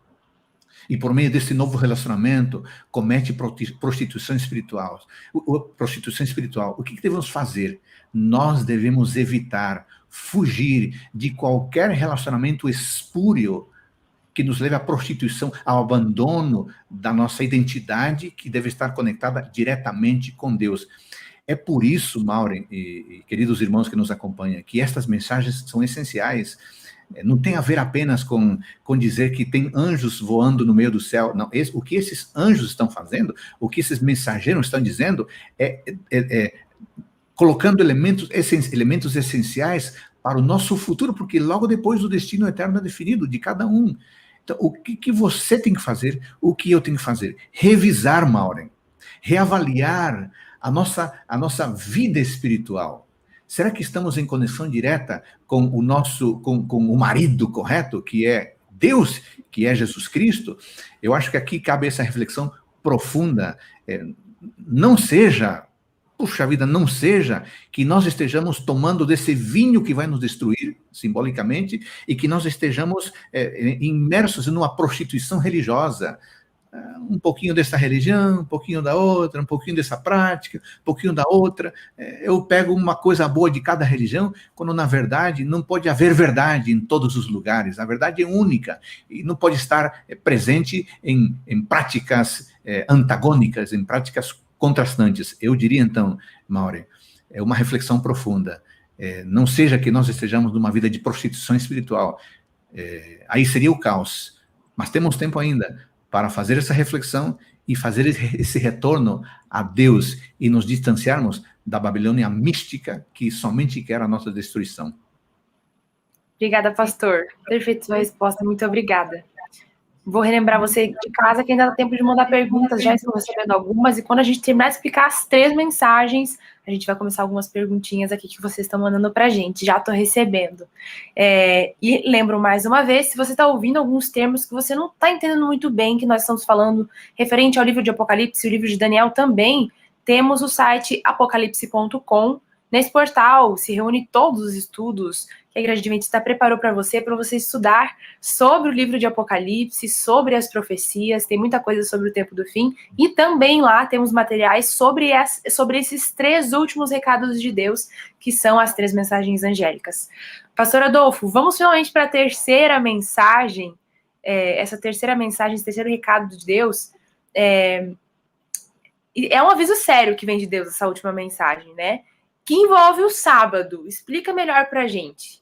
e, por meio desse novo relacionamento, comete prostituição espiritual. O que devemos fazer? Nós devemos evitar, fugir de qualquer relacionamento espúrio que nos leve à prostituição, ao abandono da nossa identidade, que deve estar conectada diretamente com Deus. É por isso, Maureen e queridos irmãos que nos acompanham, que estas mensagens são essenciais. Não tem a ver apenas com dizer que tem anjos voando no meio do céu. Não, o que esses anjos estão fazendo, o que esses mensageiros estão dizendo, colocando elementos essenciais para o nosso futuro, porque logo depois o destino eterno é definido de cada um. Então, o que você tem que fazer, o que eu tenho que fazer? Revisar, Maureen, reavaliar a nossa vida espiritual. Será que estamos em conexão direta com o marido correto, que é Deus, que é Jesus Cristo? Eu acho que aqui cabe essa reflexão profunda. Não seja que nós estejamos tomando desse vinho que vai nos destruir, simbolicamente, e que nós estejamos imersos numa prostituição religiosa, um pouquinho dessa religião, um pouquinho da outra, um pouquinho dessa prática, um pouquinho da outra. Eu pego uma coisa boa de cada religião, quando na verdade não pode haver verdade em todos os lugares. A verdade é única e não pode estar presente em práticas antagônicas, em práticas contrastantes. Eu diria então, Maureen, é uma reflexão profunda. Não seja que nós estejamos numa vida de prostituição espiritual. Aí seria o caos. Mas temos tempo ainda para fazer essa reflexão e fazer esse retorno a Deus e nos distanciarmos da Babilônia mística que somente quer a nossa destruição. Obrigada, pastor. Perfeita sua resposta, muito obrigada. Vou relembrar você de casa que ainda dá tempo de mandar perguntas, já estou recebendo algumas, e quando a gente terminar de explicar as 3 mensagens, a gente vai começar algumas perguntinhas aqui que vocês estão mandando para a gente, já estou recebendo. E lembro mais uma vez, se você está ouvindo alguns termos que você não está entendendo muito bem, que nós estamos falando referente ao livro de Apocalipse e o livro de Daniel também, temos o site apocalipse.com. Nesse portal se reúne todos os estudos que a Igreja Adventista preparou para você estudar sobre o livro de Apocalipse, sobre as profecias, tem muita coisa sobre o tempo do fim, e também lá temos materiais sobre esses 3 últimos recados de Deus, que são as 3 mensagens angélicas. Pastor Adolfo, vamos finalmente para a terceira mensagem, essa terceira mensagem, esse terceiro recado de Deus. É um aviso sério que vem de Deus, essa última mensagem, né? Que envolve o sábado. Explica melhor para a gente.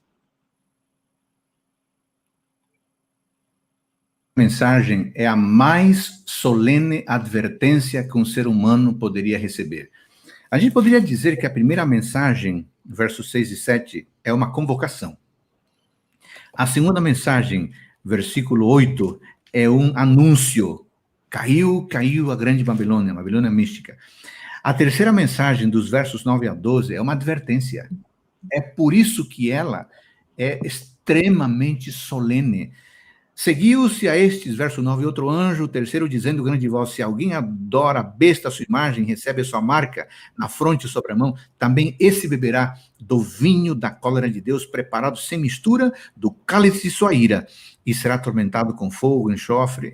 A mensagem é a mais solene advertência que um ser humano poderia receber. A gente poderia dizer que a primeira mensagem, versos 6 e 7, é uma convocação. A segunda mensagem, versículo 8, é um anúncio. Caiu a grande Babilônia, a Babilônia mística. A terceira mensagem, dos versos 9 a 12, é uma advertência. É por isso que ela é extremamente solene. Seguiu-se a estes, verso 9, outro anjo, o terceiro, dizendo grande voz: se alguém adora a besta, a sua imagem, recebe a sua marca na fronte e sobre a mão, também esse beberá do vinho da cólera de Deus, preparado sem mistura, do cálice de sua ira, e será atormentado com fogo, enxofre,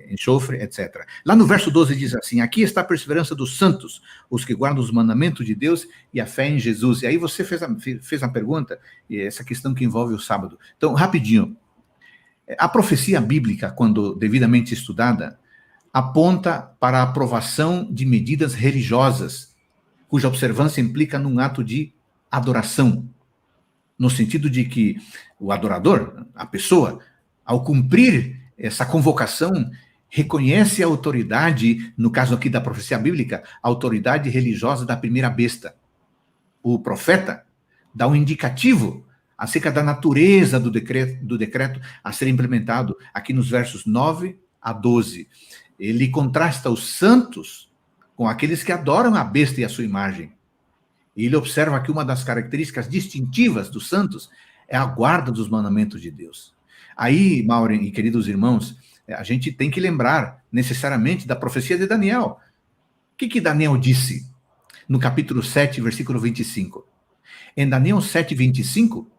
etc. Lá no verso 12 diz assim: aqui está a perseverança dos santos, os que guardam os mandamentos de Deus e a fé em Jesus. E aí você fez a pergunta, essa questão que envolve o sábado. Então, rapidinho. A profecia bíblica, quando devidamente estudada, aponta para a aprovação de medidas religiosas, cuja observância implica num ato de adoração, no sentido de que o adorador, a pessoa, ao cumprir essa convocação, reconhece a autoridade, no caso aqui da profecia bíblica, a autoridade religiosa da primeira besta. O profeta dá um indicativo acerca da natureza do decreto a ser implementado, aqui nos versos 9 a 12. Ele contrasta os santos com aqueles que adoram a besta e a sua imagem. E ele observa que uma das características distintivas dos santos é a guarda dos mandamentos de Deus. Aí, Maureen e queridos irmãos, a gente tem que lembrar necessariamente da profecia de Daniel. O que Daniel disse no capítulo 7, versículo 25? Em Daniel 7, 25,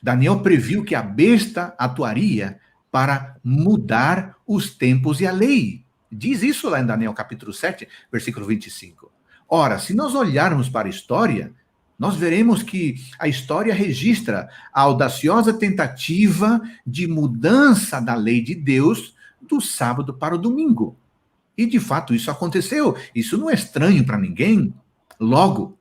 Daniel previu que a besta atuaria para mudar os tempos e a lei. Diz isso lá em Daniel capítulo 7, versículo 25. Ora, se nós olharmos para a história, nós veremos que a história registra a audaciosa tentativa de mudança da lei de Deus do sábado para o domingo. E, de fato, isso aconteceu. Isso não é estranho para ninguém. Logo,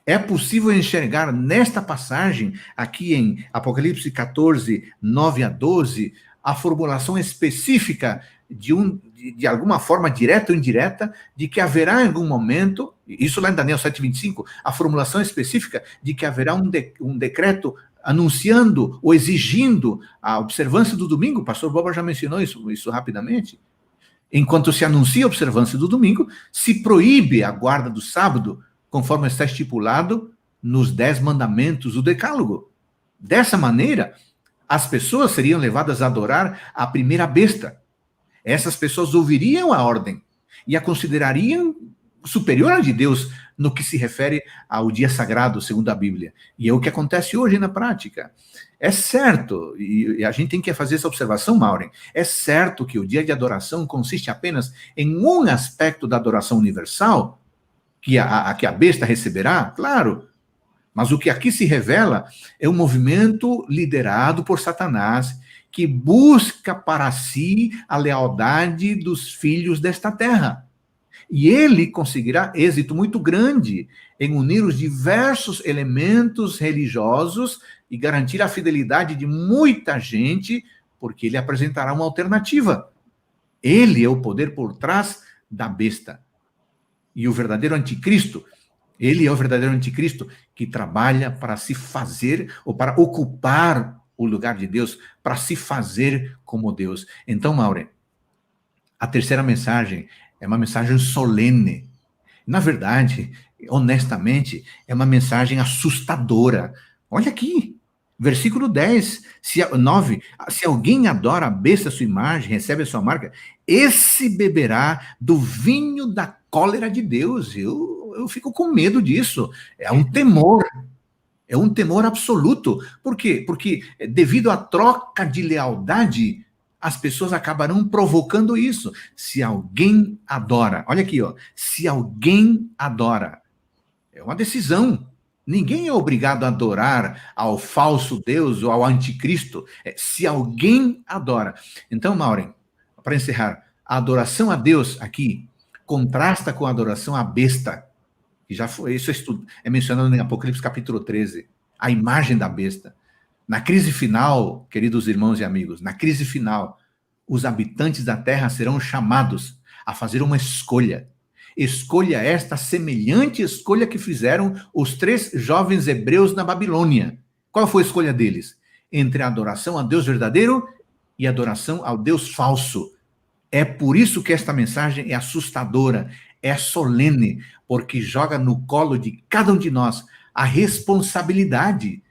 é possível enxergar nesta passagem, aqui em Apocalipse 14, 9 a 12, a formulação específica de alguma forma, direta ou indireta, de que haverá em algum momento, isso lá em Daniel 7, 25, a formulação específica de que haverá um decreto anunciando ou exigindo a observância do domingo. O pastor Boba já mencionou isso rapidamente. Enquanto se anuncia a observância do domingo, se proíbe a guarda do sábado, conforme está estipulado nos 10 mandamentos do Decálogo. Dessa maneira, as pessoas seriam levadas a adorar a primeira besta. Essas pessoas ouviriam a ordem e a considerariam superior à de Deus no que se refere ao dia sagrado, segundo a Bíblia. E é o que acontece hoje na prática. É certo, e a gente tem que fazer essa observação, Maureen, é certo que o dia de adoração consiste apenas em um aspecto da adoração universal, que a besta receberá, claro, mas o que aqui se revela é um movimento liderado por Satanás, que busca para si a lealdade dos filhos desta terra. E ele conseguirá êxito muito grande em unir os diversos elementos religiosos e garantir a fidelidade de muita gente, porque ele apresentará uma alternativa. Ele é o poder por trás da besta. E o verdadeiro anticristo, ele é o verdadeiro anticristo que trabalha para se fazer, ou para ocupar o lugar de Deus, para se fazer como Deus. Então, Maureen, a terceira mensagem é uma mensagem solene. Na verdade, honestamente, é uma mensagem assustadora. Olha aqui, versículo 10, 9. Se alguém adora a besta, a sua imagem, recebe a sua marca, esse beberá do vinho da cólera de Deus. Eu fico com medo disso. É um temor absoluto. Por quê? Porque devido à troca de lealdade, as pessoas acabarão provocando isso. Se alguém adora, olha aqui, ó, se alguém adora, é uma decisão. Ninguém é obrigado a adorar ao falso Deus ou ao anticristo. Se alguém adora. Então, Maureen, para encerrar, a adoração a Deus aqui contrasta com a adoração à besta, que já foi, isso é mencionado em Apocalipse capítulo 13, a imagem da besta. Na crise final, queridos irmãos e amigos, na crise final, os habitantes da terra serão chamados a fazer uma escolha. Escolha esta semelhante escolha que fizeram os 3 jovens hebreus na Babilônia. Qual foi a escolha deles? Entre a adoração a Deus verdadeiro e a adoração ao Deus falso. É por isso que esta mensagem é assustadora, é solene, porque joga no colo de cada um de nós a responsabilidade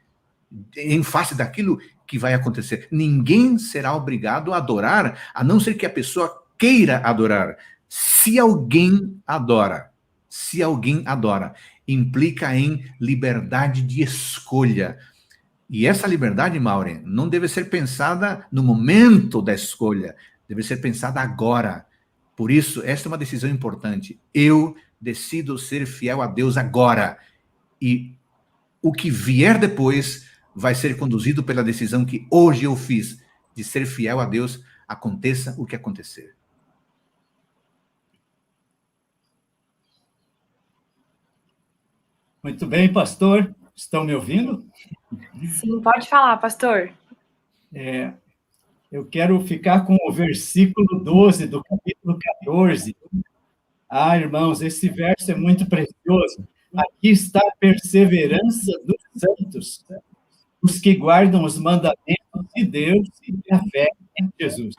em face daquilo que vai acontecer. Ninguém será obrigado a adorar, a não ser que a pessoa queira adorar. Se alguém adora, implica em liberdade de escolha. E essa liberdade, Maureen, não deve ser pensada no momento da escolha, deve ser pensada agora. Por isso, esta é uma decisão importante. Eu decido ser fiel a Deus agora. E o que vier depois vai ser conduzido pela decisão que hoje eu fiz de ser fiel a Deus, aconteça o que acontecer. Muito bem, pastor. Estão me ouvindo? Sim, pode falar, pastor. Eu quero ficar com o versículo 12 do capítulo 14. Ah, irmãos, esse verso é muito precioso. Aqui está a perseverança dos santos, os que guardam os mandamentos de Deus e a fé em Jesus.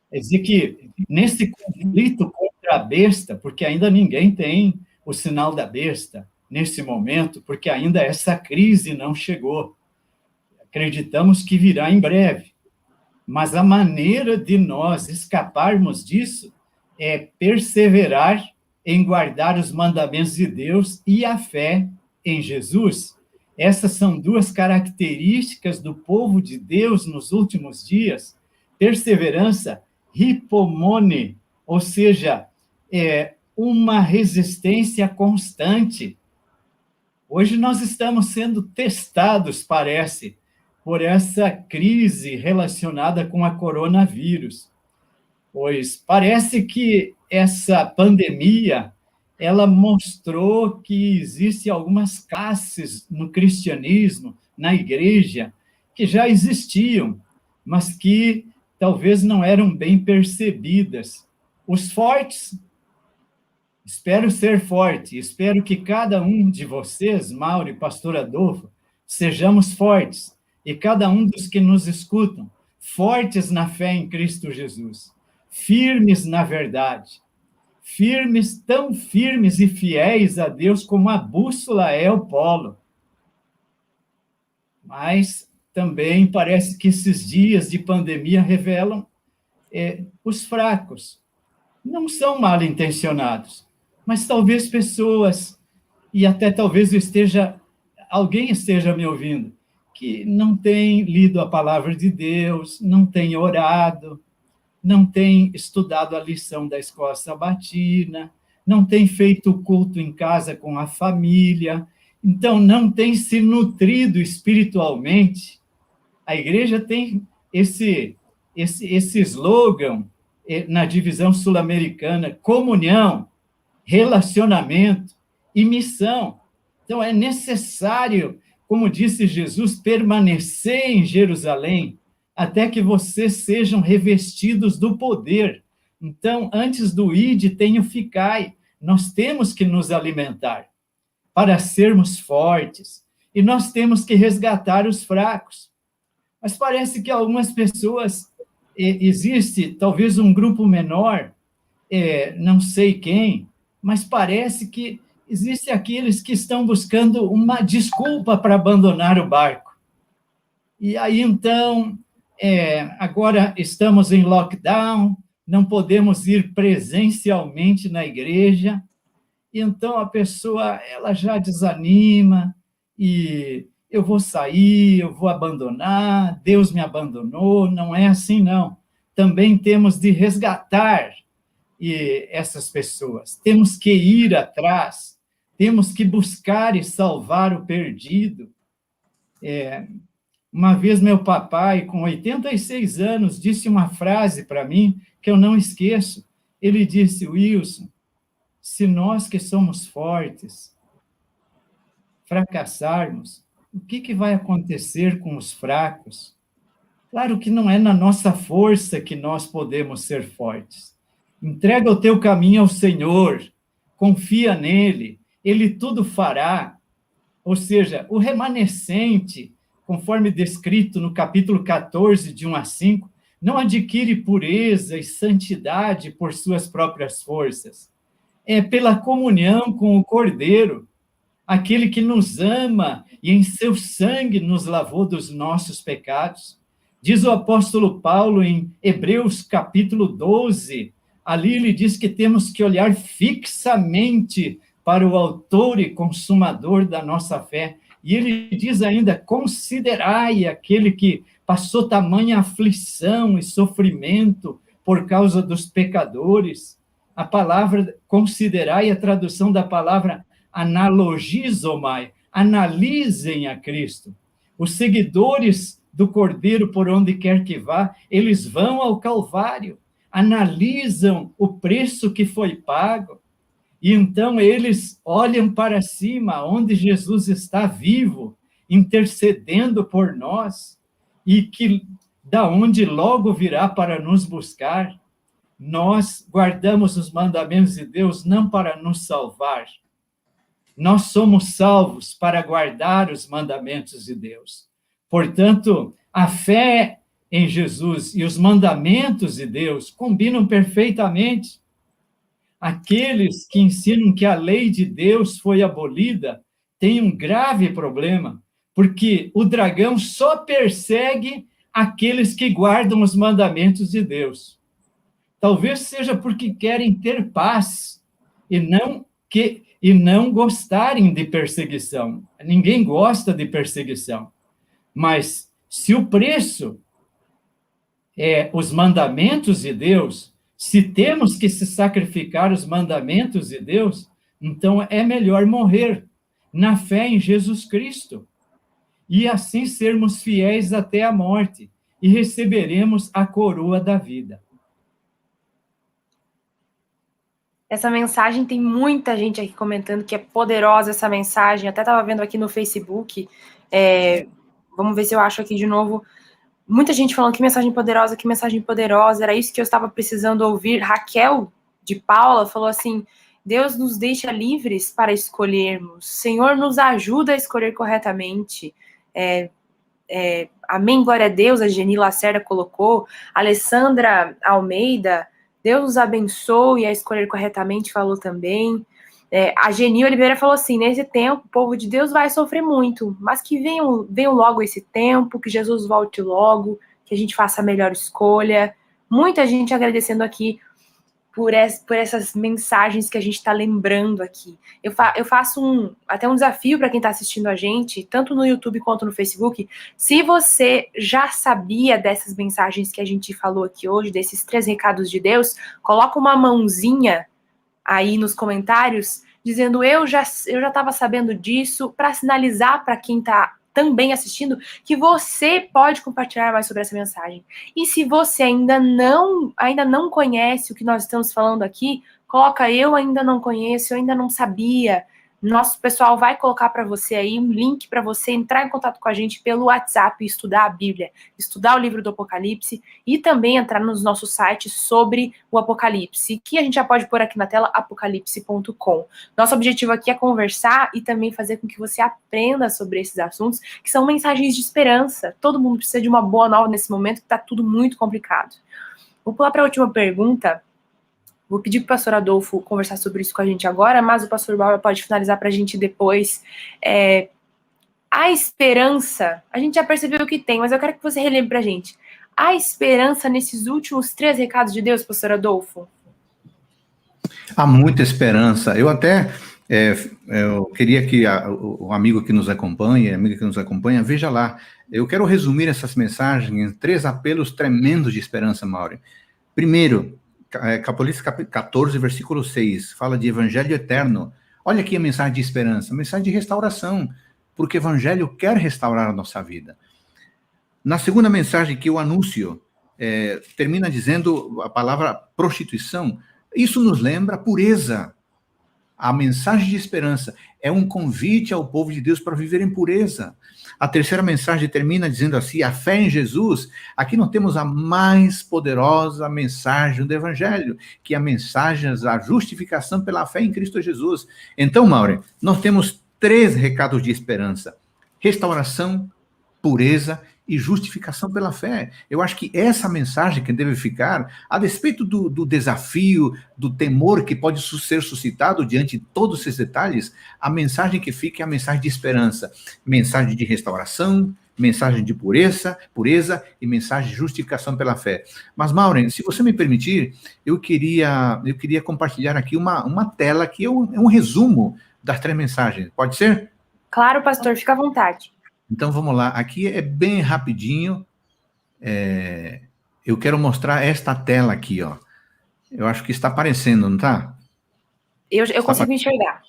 Quer dizer que, nesse conflito contra a besta, porque ainda ninguém tem o sinal da besta nesse momento, porque ainda essa crise não chegou. Acreditamos que virá em breve. Mas a maneira de nós escaparmos disso é perseverar em guardar os mandamentos de Deus e a fé em Jesus. Essas são 2 características do povo de Deus nos últimos dias. Perseverança, hipomone, ou seja, uma resistência constante. Hoje nós estamos sendo testados, parece, por essa crise relacionada com a coronavírus. Pois parece que essa pandemia, ela mostrou que existem algumas classes no cristianismo, na igreja, que já existiam, mas que talvez não eram bem percebidas. Os fortes, espero ser forte, espero que cada um de vocês, Mauro e pastor Adolfo, sejamos fortes, e cada um dos que nos escutam, fortes na fé em Cristo Jesus, firmes na verdade, firmes, tão firmes e fiéis a Deus como a bússola é o polo. Mas também parece que esses dias de pandemia revelam os fracos. Não são mal intencionados, mas talvez pessoas e até talvez alguém esteja me ouvindo, que não tem lido a palavra de Deus, não tem orado, não tem estudado a lição da escola sabatina, não tem feito o culto em casa com a família, então não tem se nutrido espiritualmente. A igreja tem esse slogan na divisão sul-americana: comunhão, relacionamento e missão. Então é necessário, como disse Jesus, permanecer em Jerusalém até que vocês sejam revestidos do poder. Então, antes do ide, tem o ficai. Nós temos que nos alimentar para sermos fortes, e nós temos que resgatar os fracos. Mas parece que algumas pessoas, existe talvez um grupo menor, não sei quem, mas parece que existem aqueles que estão buscando uma desculpa para abandonar o barco. E aí, então, agora estamos em lockdown, não podemos ir presencialmente na igreja, e então a pessoa ela já desanima, e eu vou sair, eu vou abandonar, Deus me abandonou. Não é assim, não. Também temos de resgatar essas pessoas, temos que ir atrás, temos que buscar e salvar o perdido. Uma vez meu papai, com 86 anos, disse uma frase para mim que eu não esqueço. Ele disse: Wilson, se nós que somos fortes fracassarmos, o que vai acontecer com os fracos? Claro que não é na nossa força que nós podemos ser fortes. Entrega o teu caminho ao Senhor, confia nele, ele tudo fará. Ou seja, o remanescente, conforme descrito no capítulo 14, de 1 a 5, não adquire pureza e santidade por suas próprias forças. É pela comunhão com o Cordeiro, aquele que nos ama e em seu sangue nos lavou dos nossos pecados. Diz o apóstolo Paulo em Hebreus capítulo 12, ali ele diz que temos que olhar fixamente para o autor e consumador da nossa fé. E ele diz ainda: considerai aquele que passou tamanha aflição e sofrimento por causa dos pecadores. A palavra considerai é a tradução da palavra analogizomai, analisem a Cristo. Os seguidores do Cordeiro, por onde quer que vá, eles vão ao Calvário, analisam o preço que foi pago, e então eles olham para cima, onde Jesus está vivo, intercedendo por nós, e que da onde logo virá para nos buscar. Nós guardamos os mandamentos de Deus não para nos salvar. Nós somos salvos para guardar os mandamentos de Deus. Portanto, a fé em Jesus e os mandamentos de Deus combinam perfeitamente. Aqueles que ensinam que a lei de Deus foi abolida têm um grave problema, porque o dragão só persegue aqueles que guardam os mandamentos de Deus. Talvez seja porque querem ter paz e não gostarem de perseguição. Ninguém gosta de perseguição. Mas se o preço é os mandamentos de Deus, se temos que se sacrificar os mandamentos de Deus, então é melhor morrer na fé em Jesus Cristo e assim sermos fiéis até a morte e receberemos a coroa da vida. Essa mensagem, tem muita gente aqui comentando que é poderosa essa mensagem. Até estava vendo aqui no Facebook. Vamos ver se eu acho aqui de novo. Muita gente falando que mensagem poderosa, que mensagem poderosa. Era isso que eu estava precisando ouvir. Raquel de Paula falou assim: Deus nos deixa livres para escolhermos. Senhor nos ajuda a escolher corretamente. Amém, glória a Deus. A Geni Lacerda colocou. Alessandra Almeida: Deus nos abençoe a escolher corretamente, falou também. A Geni Oliveira falou assim: nesse tempo, o povo de Deus vai sofrer muito, mas que venha logo esse tempo, que Jesus volte logo, que a gente faça a melhor escolha. Muita gente agradecendo aqui por essas mensagens que a gente está lembrando aqui. Eu faço até um desafio para quem está assistindo a gente, tanto no YouTube quanto no Facebook. Se você já sabia dessas mensagens que a gente falou aqui hoje, desses 3 recados de Deus, coloca uma mãozinha aí nos comentários, dizendo eu já estava sabendo disso, para sinalizar para quem está também assistindo, que você pode compartilhar mais sobre essa mensagem. E se você ainda não conhece o que nós estamos falando aqui, coloca eu ainda não conheço, eu ainda não sabia. Nosso pessoal vai colocar para você aí um link para você entrar em contato com a gente pelo WhatsApp e estudar a Bíblia, estudar o livro do Apocalipse e também entrar nos nossos sites sobre o Apocalipse, que a gente já pode pôr aqui na tela, apocalipse.com. Nosso objetivo aqui é conversar e também fazer com que você aprenda sobre esses assuntos, que são mensagens de esperança. Todo mundo precisa de uma boa nova nesse momento, que está tudo muito complicado. Vou pular para a última pergunta. Vou pedir para o pastor Adolfo conversar sobre isso com a gente agora, mas o pastor Bauer pode finalizar para a gente depois. A esperança, a gente já percebeu o que tem, mas eu quero que você relembre para a gente. A esperança nesses últimos 3 recados de Deus, pastor Adolfo? Há muita esperança. Eu até eu queria que o amigo que nos acompanha, a amiga que nos acompanha, veja lá. Eu quero resumir essas mensagens em 3 apelos tremendos de esperança, Mauro. Primeiro, Apocalipse 14, versículo 6, fala de evangelho eterno. Olha aqui a mensagem de esperança, a mensagem de restauração, porque o evangelho quer restaurar a nossa vida. Na segunda mensagem que eu anuncio, termina dizendo a palavra prostituição. Isso nos lembra a pureza. A mensagem de esperança é um convite ao povo de Deus para viver em pureza. A terceira mensagem termina dizendo assim, a fé em Jesus. Aqui nós temos a mais poderosa mensagem do Evangelho, que é a mensagem da justificação pela fé em Cristo Jesus. Então, Mauro, nós temos 3 recados de esperança. Restauração, pureza e justificação pela fé. Eu acho que essa mensagem que deve ficar, a despeito do desafio, do temor que pode ser suscitado diante de todos esses detalhes, a mensagem que fica é a mensagem de esperança, mensagem de restauração, mensagem de pureza e mensagem de justificação pela fé. Mas, Maureen, se você me permitir, eu queria compartilhar aqui uma tela que é um resumo das 3 mensagens. Pode ser? Claro, pastor, fica à vontade. Então, vamos lá. Aqui é bem rapidinho. Eu quero mostrar esta tela aqui, ó. Eu acho que está aparecendo, não está? Eu consigo enxergar.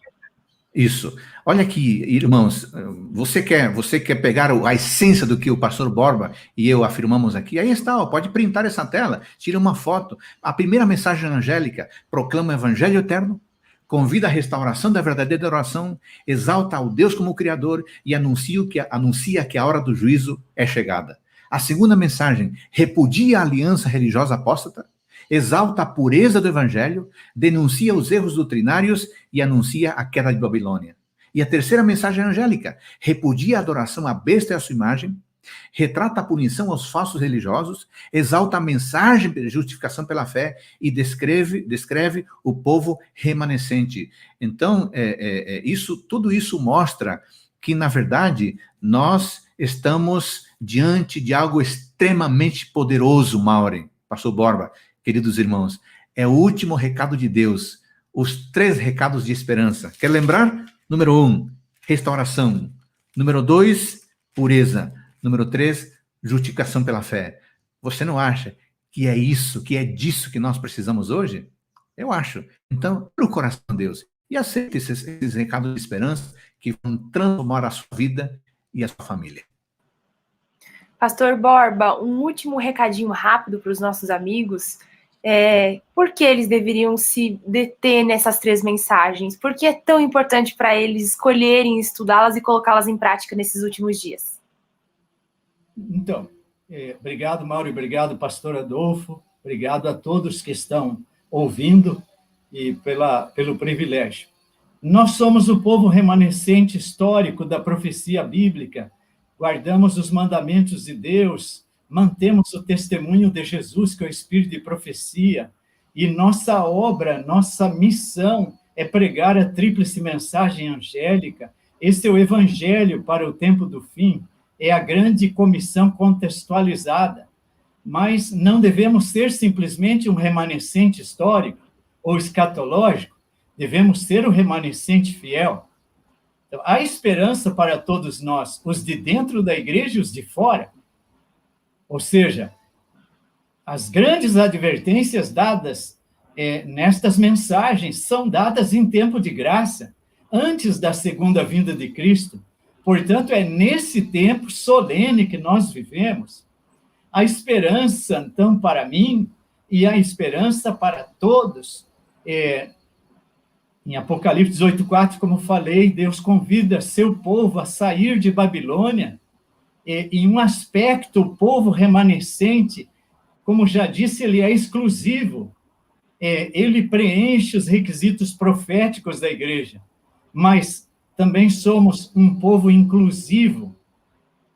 Isso. Olha aqui, irmãos. Você quer pegar a essência do que o pastor Borba e eu afirmamos aqui? Aí está, ó, pode printar essa tela. Tira uma foto. A primeira mensagem angélica proclama o evangelho eterno, convida a restauração da verdadeira oração, exalta ao Deus como Criador e anuncia que a hora do juízo é chegada. A segunda mensagem repudia a aliança religiosa apóstata, exalta a pureza do Evangelho, denuncia os erros doutrinários e anuncia a queda de Babilônia. E a terceira mensagem angélica repudia a adoração à besta e à sua imagem, retrata a punição aos falsos religiosos, exalta a mensagem de justificação pela fé e descreve o povo remanescente. Então, tudo isso mostra que, na verdade, nós estamos diante de algo extremamente poderoso, Maureen, pastor Borba, queridos irmãos. É o último recado de Deus, os 3 recados de esperança. Quer lembrar? Número 1, restauração. Número 2, pureza. Número 3, justificação pela fé. Você não acha que é disso que nós precisamos hoje? Eu acho. Então, abra o coração de Deus e aceite esses recados de esperança que vão transformar a sua vida e a sua família. Pastor Borba, um último recadinho rápido para os nossos amigos. Por que eles deveriam se deter nessas 3 mensagens? Por que é tão importante para eles escolherem estudá-las e colocá-las em prática nesses últimos dias? Então, obrigado, Mauro, obrigado, pastor Adolfo, obrigado a todos que estão ouvindo e pelo privilégio. Nós somos o povo remanescente histórico da profecia bíblica, guardamos os mandamentos de Deus, mantemos o testemunho de Jesus, que é o espírito de profecia, e nossa obra, nossa missão é pregar a tríplice mensagem angélica. Esse é o evangelho para o tempo do fim. É a grande comissão contextualizada, mas não devemos ser simplesmente um remanescente histórico, ou escatológico, devemos ser o remanescente fiel. Então, há esperança para todos nós, os de dentro da igreja e os de fora. Ou seja, as grandes advertências dadas nestas mensagens são dadas em tempo de graça, antes da segunda vinda de Cristo. Portanto, é nesse tempo solene que nós vivemos. A esperança, então, para mim, e a esperança para todos, em Apocalipse 18:4, como falei, Deus convida seu povo a sair de Babilônia, em um aspecto, o povo remanescente, como já disse, ele é exclusivo, ele preenche os requisitos proféticos da igreja, mas também somos um povo inclusivo.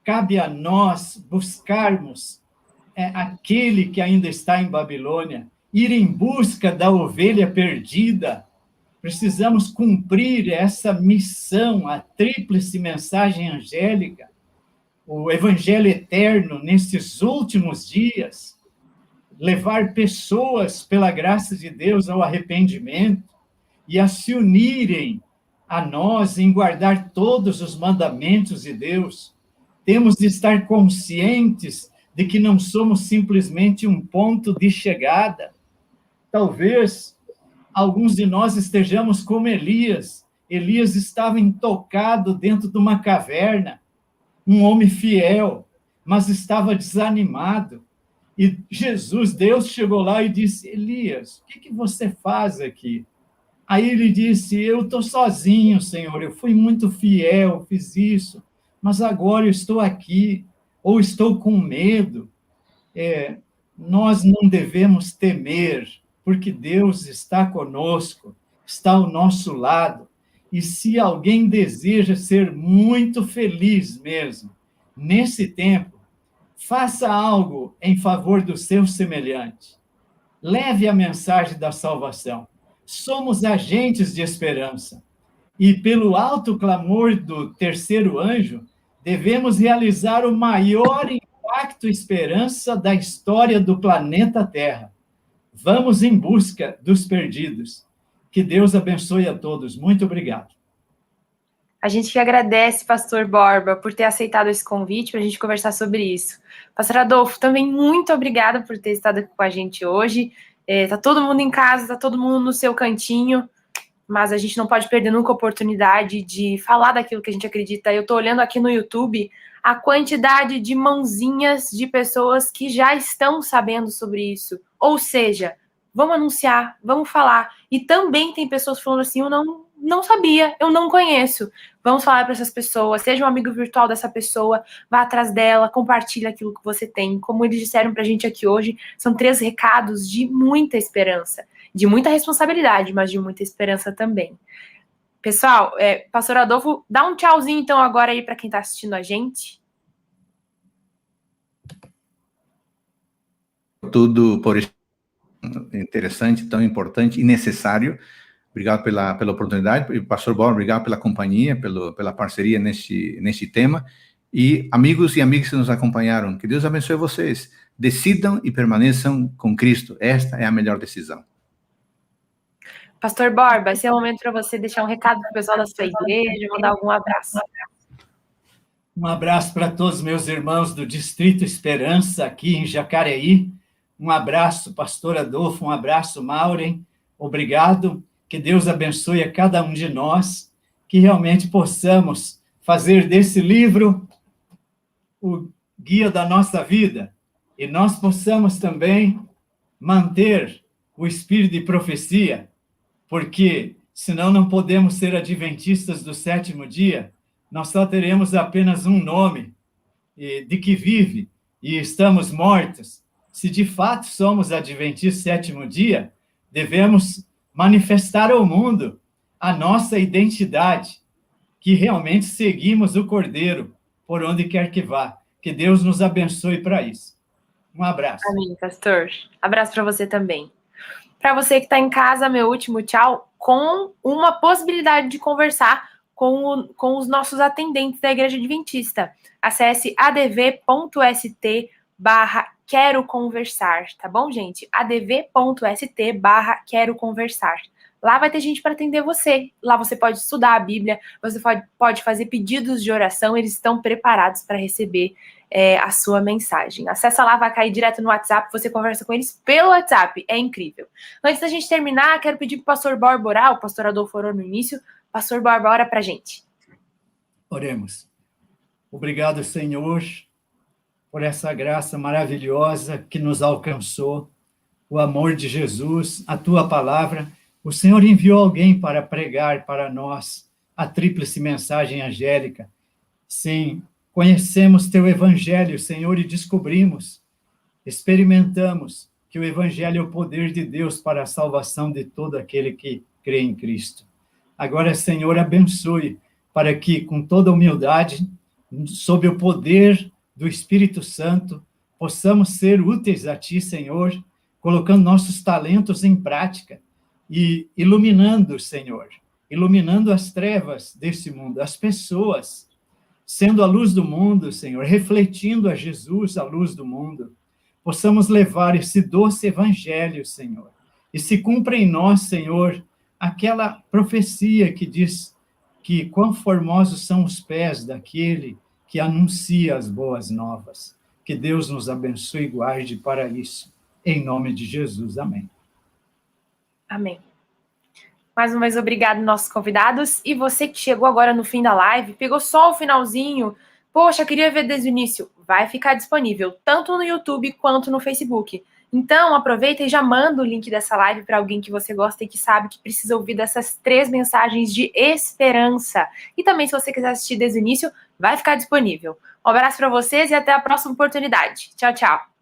Cabe a nós buscarmos aquele que ainda está em Babilônia, ir em busca da ovelha perdida. Precisamos cumprir essa missão, a tríplice mensagem angélica, o evangelho eterno nesses últimos dias, levar pessoas, pela graça de Deus, ao arrependimento e a se unirem a nós em guardar todos os mandamentos de Deus. Temos de estar conscientes de que não somos simplesmente um ponto de chegada. Talvez alguns de nós estejamos como Elias. Elias estava intocado dentro de uma caverna, um homem fiel, mas estava desanimado. E Deus chegou lá e disse: Elias, o que você faz aqui? Aí ele disse: eu estou sozinho, Senhor, eu fui muito fiel, fiz isso, mas agora eu estou aqui, ou estou com medo. Nós não devemos temer, porque Deus está conosco, está ao nosso lado. E se alguém deseja ser muito feliz mesmo, nesse tempo, faça algo em favor do seu semelhante. Leve a mensagem da salvação. Somos agentes de esperança. E pelo alto clamor do terceiro anjo, devemos realizar o maior impacto e esperança da história do planeta Terra. Vamos em busca dos perdidos. Que Deus abençoe a todos. Muito obrigado. A gente que agradece, pastor Borba, por ter aceitado esse convite para a gente conversar sobre isso. Pastor Adolfo, também muito obrigada por ter estado aqui com a gente hoje. Tá todo mundo em casa, tá todo mundo no seu cantinho, mas a gente não pode perder nunca a oportunidade de falar daquilo que a gente acredita. Eu estou olhando aqui no YouTube a quantidade de mãozinhas de pessoas que já estão sabendo sobre isso. Ou seja, vamos anunciar, vamos falar. E também tem pessoas falando assim: eu não sabia, eu não conheço. Vamos falar para essas pessoas, seja um amigo virtual dessa pessoa, vá atrás dela, compartilhe aquilo que você tem. Como eles disseram para a gente aqui hoje, são 3 recados de muita esperança, de muita responsabilidade, mas de muita esperança também. Pessoal, pastor Adolfo, dá um tchauzinho então agora aí para quem está assistindo a gente. Tudo por isso interessante, tão importante e necessário. Obrigado pela oportunidade. E, pastor Borba, obrigado pela companhia, pela parceria neste tema. E amigos e amigas que nos acompanharam, que Deus abençoe vocês. Decidam e permaneçam com Cristo. Esta é a melhor decisão. Pastor Borba, esse é o momento para você deixar um recado para o pessoal da sua igreja, mandar algum abraço. Um abraço para todos meus irmãos do Distrito Esperança, aqui em Jacareí. Um abraço, pastor Adolfo, um abraço, Maureen. Obrigado. Que Deus abençoe a cada um de nós, que realmente possamos fazer desse livro o guia da nossa vida, e nós possamos também manter o espírito de profecia, porque senão não podemos ser adventistas do 7º dia, nós só teremos apenas um nome de que vive e estamos mortos. Se de fato somos adventistas do 7º dia, devemos manifestar ao mundo a nossa identidade, que realmente seguimos o Cordeiro por onde quer que vá. Que Deus nos abençoe para isso. Um abraço. Amém, pastor. Abraço para você também. Para você que está em casa, meu último tchau, com uma possibilidade de conversar com os nossos atendentes da Igreja Adventista. Acesse adv.st/ Quero Conversar, tá bom, gente? adv.st/quero conversar. Lá vai ter gente para atender você. Lá você pode estudar a Bíblia, você pode fazer pedidos de oração, eles estão preparados para receber a sua mensagem. Acessa lá, vai cair direto no WhatsApp, você conversa com eles pelo WhatsApp, é incrível. Antes da gente terminar, quero pedir para o pastor Borba orar, o pastor Adolfo orou no início. Pastor Borba, ora para a gente. Oremos. Obrigado, Senhor, por essa graça maravilhosa que nos alcançou, o amor de Jesus, a tua palavra. O Senhor enviou alguém para pregar para nós a tríplice mensagem angélica. Sim, conhecemos teu evangelho, Senhor, e descobrimos, experimentamos que o evangelho é o poder de Deus para a salvação de todo aquele que crê em Cristo. Agora, Senhor, abençoe para que, com toda humildade, sob o poder do Espírito Santo, possamos ser úteis a Ti, Senhor, colocando nossos talentos em prática e iluminando, Senhor, iluminando as trevas desse mundo, as pessoas, sendo a luz do mundo, Senhor, refletindo a Jesus, a luz do mundo, possamos levar esse doce evangelho, Senhor, e se cumpra em nós, Senhor, aquela profecia que diz que quão formosos são os pés daquele que anuncia as boas novas. Que Deus nos abençoe e guarde para isso. Em nome de Jesus, amém. Amém. Mais uma vez, obrigado, nossos convidados. E você que chegou agora no fim da live, pegou só o finalzinho, poxa, queria ver desde o início, vai ficar disponível tanto no YouTube quanto no Facebook. Então, aproveita e já manda o link dessa live para alguém que você gosta e que sabe que precisa ouvir dessas 3 mensagens de esperança. E também, se você quiser assistir desde o início, vai ficar disponível. Um abraço para vocês e até a próxima oportunidade. Tchau, tchau.